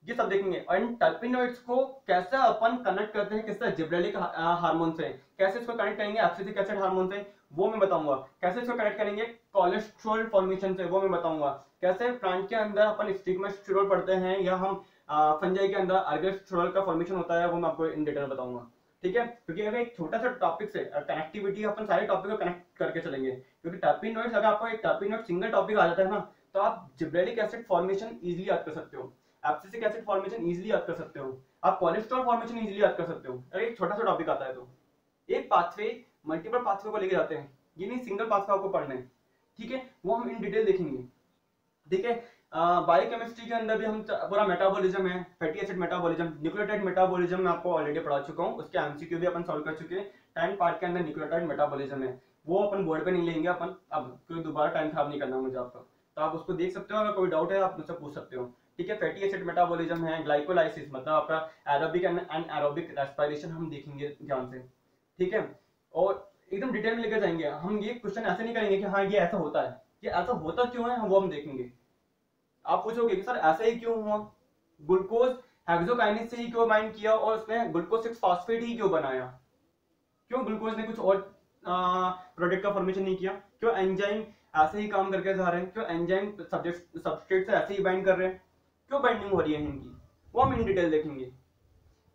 ये सब देखेंगे। और इन टर्पिनोइड्स को कैसे अपन कनेक्ट करते हैं, किससे, जिब्रेलिक हार्मोन से, कैसे इसको कनेक्ट करेंगे एब्सिसिक एसिड हार्मोन से, वो मैं बताऊंगा। कैसे इसको कनेक्ट करेंगे कोलेस्ट्रॉल फॉर्मेशन से, वो मैं बताऊंगा। कैसे प्लांट के अंदर अपन स्टिग्मास्टेरोल पढ़ते हैं या हम फंजाई के अंदर अर्गेस्ट्रोल का फॉर्मेशन होता है, वो मैं आपको इन डिटेल बताऊंगा। ठीक है, क्योंकि अगर एक छोटा सा टॉपिक से कनेक्टिविटी अपन सारे टॉपिक को कनेक्ट करके चलेंगे, क्योंकि टर्पिनोइड्स अगर आपको एक टर्पिनोइड सिंगल टॉपिक आ जाता है ना, तो आप जिब्रेलिक एसिड फॉर्मेशन इजीली याद कर सकते हो, एब्सिसिक एसिड फॉर्मेशन इजीली याद कर सकते हो, आप कोलेस्ट्रॉल फॉर्मेशन इजीली याद कर सकते हो। अगर एक छोटा सा टॉपिक आता है तो एक पाथवे मल्टीपल पाथवे को लेके जाते हैं, ये नहीं सिंगल पाथवे आपको पढ़ना है। ठीक है, वो हम इन डिटेल देखेंगे। ठीक है, बायोकेमिस्ट्री के अंदर भी हम पूरा मेटाबॉलिज्म है, fatty acid metabolism, nucleotide metabolism मैं आपको ऑलरेडी पढ़ा चुका हूँ, उसके एमसीक्यू भी अपन सॉल्व कर चुके हैं। 10 पार्ट के अंदर न्यूक्लियोटाइड मेटाबॉलिज्म है, वो अपन बोर्ड पे नहीं लेंगे अपन अब, क्योंकि दोबारा टाइम खराब नहीं करना मुझे आपका। तो आप उसको देख सकते हो, अगर कोई डाउट है आप मुझसे पूछ सकते हो। ठीक है, फैटी एसिड मेटाबॉलिज्म है, ग्लाइकोलाइसिस मतलब आपका एरोबिक एंड एनारोबिक रेस्पिरेशन हम देखेंगे ध्यान से। ठीक है, और एकदम डिटेल में लेकर जाएंगे हम। ये क्वेश्चन ऐसे नहीं करेंगे कि हाँ ये ऐसा होता है, ये ऐसा होता क्यों है, वो हम देखेंगे। आप पूछोगे कि सर ऐसा ही क्यों हुआ, ग्लूकोज हेक्सोकाइनेज से ही क्यों बाइंड किया और उसने ग्लूकोज 6 फॉस्फेट ही क्यों बनाया, क्यों ग्लूकोज ने कुछ और प्रोडक्ट का फॉर्मेशन नहीं किया, क्यों एंजाइम ऐसे ही काम करके जा रहे हैं, क्यों एंजाइम सब्जेक्ट सबस्ट्रेट से ऐसे ही बाइंड कर रहे हैं, क्यों बाइंडिंग हो रही है इनकी, वो हम इन डिटेल देखेंगे।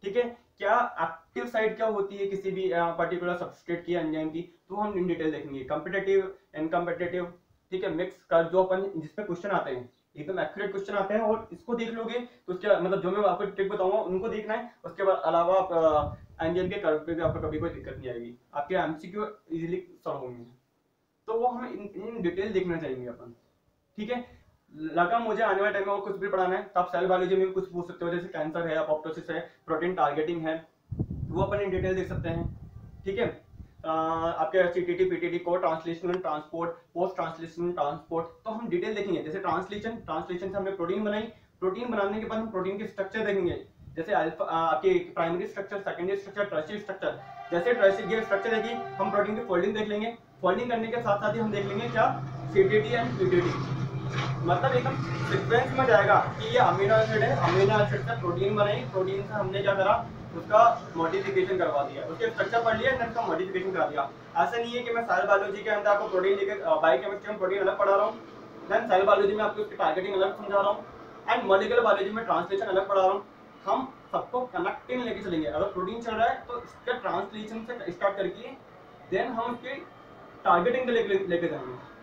ठीक है, क्या एक्टिव साइट क्या होती है किसी भी पर्टिकुलर सबस्ट्रेट की एंजाइम की, तो हम इन डिटेल देखेंगे। कॉम्पिटिटिव, इनकॉम्पिटिटिव, ठीक है, मिक्स कर जो अपन जिसपे क्वेश्चन आते हैं, एकदम एक्यूरेट क्वेश्चन आते हैं, और इसको देख लोगे तो उसके मतलब जो मैं आपको ट्रिक बताऊंगा उनको देखना है, उसके बाद अलावा आप एंजाइम के कर्व पे भी आपको कभी कोई दिक्कत नहीं आएगी, आपके एमसीक्यू इजीली सॉल्व होंगे। तो वो हमें इन डिटेल देखना चाहिए अपन। ठीक है, लगा मुझे आने वाले टाइम में और कुछ भी पढ़ाना है तो आप सेल बायोलॉजी में भी कुछ पूछ सकते हो, जैसे कैंसर है, अपॉप्टोसिस है, प्रोटीन टारगेटिंग है, वो अपन इन डिटेल देख सकते हैं। ठीक है, आपके सीटीटी पीटीटी को translational transport, post translational transport, तो हम डिटेल देखेंगे। जैसे ट्रांसलेशन से हमने प्रोटीन बनाई, प्रोटीन बनाने के बाद हम प्रोटीन के स्ट्रक्चर देखेंगे, जैसे अल्फा आपके primary structure, secondary structure, tertiary structure. जैसे टर्शियरी स्ट्रक्चर देखिए, हम प्रोटीन की फोल्डिंग देख लेंगे, फोल्डिंग करने के साथ साथ ही हम देख लेंगे क्या सीटीटी एंड पीटीटी, मतलब एकदम सीक्वेंस में जाएगा कि ये अमीनो एसिड है, अमीनो एसिड से प्रोटीन बनाई, प्रोटीन से हमने क्या करा, उसका मॉडिफिकेशन करवा दिया, उसके स्ट्रक्चर पढ़ लिया, उसका मॉडिफिकेशन करा दिया। ऐसा नहीं है कि मैं सेल बायोलॉजी के अंदर आपको प्रोटीन लेकर बायोकेमिस्ट्री में प्रोटीन अलग पढ़ा रहा हूँ, देन सेल बायोलॉजी में आपको उसकी टारगेटिंग अलग समझा रहा हूँ, एंड मॉलिक्यूलर बायोलॉजी में ट्रांसलेशन अलग पढ़ा रहा हूँ। हम सबको कनेक्टिंग लेके चलेंगे। अगर प्रोटीन चल रहा है तो इसके ट्रांसलेशन से स्टार्ट करके देन हम उसकी टारगेटिंग लेके जाएंगे।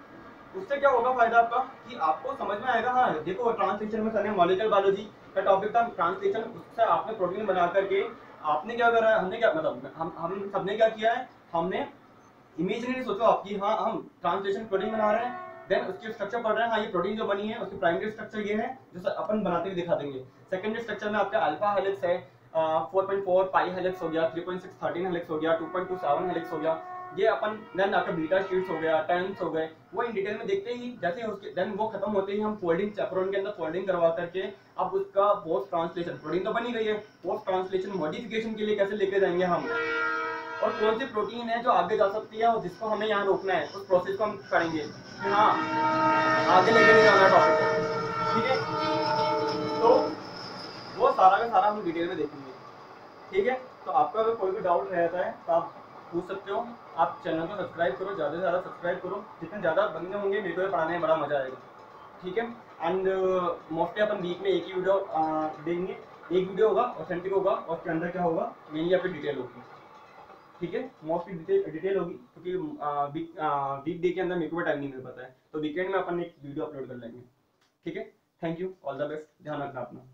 उससे क्या होगा फायदा आपका कि आपको समझ में आएगा। हाँ देखो, ट्रांसलेशन में सर ने मॉलिक्यूलर बायोलॉजी का टॉपिक था ट्रांसलेशन, उससे आपने प्रोटीन बना करके आपने क्या करा है, हमने क्या मतलब हम सबने क्या किया है, हमने इमेजिनरी सोचो आपकी, हाँ हम ट्रांसलेशन प्रोटीन बना रहे हैं, देन उसकी स्ट्रक्चर पढ़ रहे हैं, हाँ ये प्रोटीन जो बनी है उसकी प्राइमरी स्ट्रक्चर ये है, जो अपन बनाते हुए दिखा देंगे। सेकेंडरी स्ट्रक्चर में आपका अल्फा हेलिक्स है, 4.4 पाई हेलिक्स हो गया, 3.6 13 हेलिक्स हो गया, 2.2 7 हेलिक्स हो गया, ये अपन देन आपका बीटा शीट्स हो गया, टेंस हो गए, वो इन डिटेल में देखते ही जैसे उसके देन वो खत्म होते ही हम फोल्डिंग चैप्टर के अंदर फोल्डिंग करवा करके अब उसका पोस्ट ट्रांसलेशन, प्रोटीन तो बनी गई है, पोस्ट ट्रांसलेशन मॉडिफिकेशन के लिए कैसे लेके जाएंगे हम, और कौन सी प्रोटीन है जो आगे जा सकती है और जिसको हमें यहाँ रोकना है, उस प्रोसेस को हम करेंगे कि हाँ आगे लेके नहीं जाना टॉपिक को। ठीक है, तो वो सारा का सारा हम डिटेल में देखेंगे। ठीक है, तो आपका अगर कोई भी डाउट रहता है तो आप पूछ सकते हो। आप चैनल को सब्सक्राइब करो, ज़्यादा से ज़्यादा सब्सक्राइब करो, जितने ज़्यादा बंदे होंगे मेरे को पढ़ाने में बड़ा मजा आएगा। ठीक है, एंड मोस्टली अपन वीक में एक ही वीडियो देंगे, एक वीडियो होगा ऑथेंटिक होगा और उसके अंदर क्या होगा मेनली आपकी डिटेल होगी। ठीक है, मोस्टली डिटेल होगी क्योंकि वीक डे के अंदर मेरे को भी टाइम नहीं मिल पाता है, तो वीकेंड में अपन एक वीडियो अपलोड कर लेंगे। ठीक है, thank you, all the best, ध्यान रखना अपना।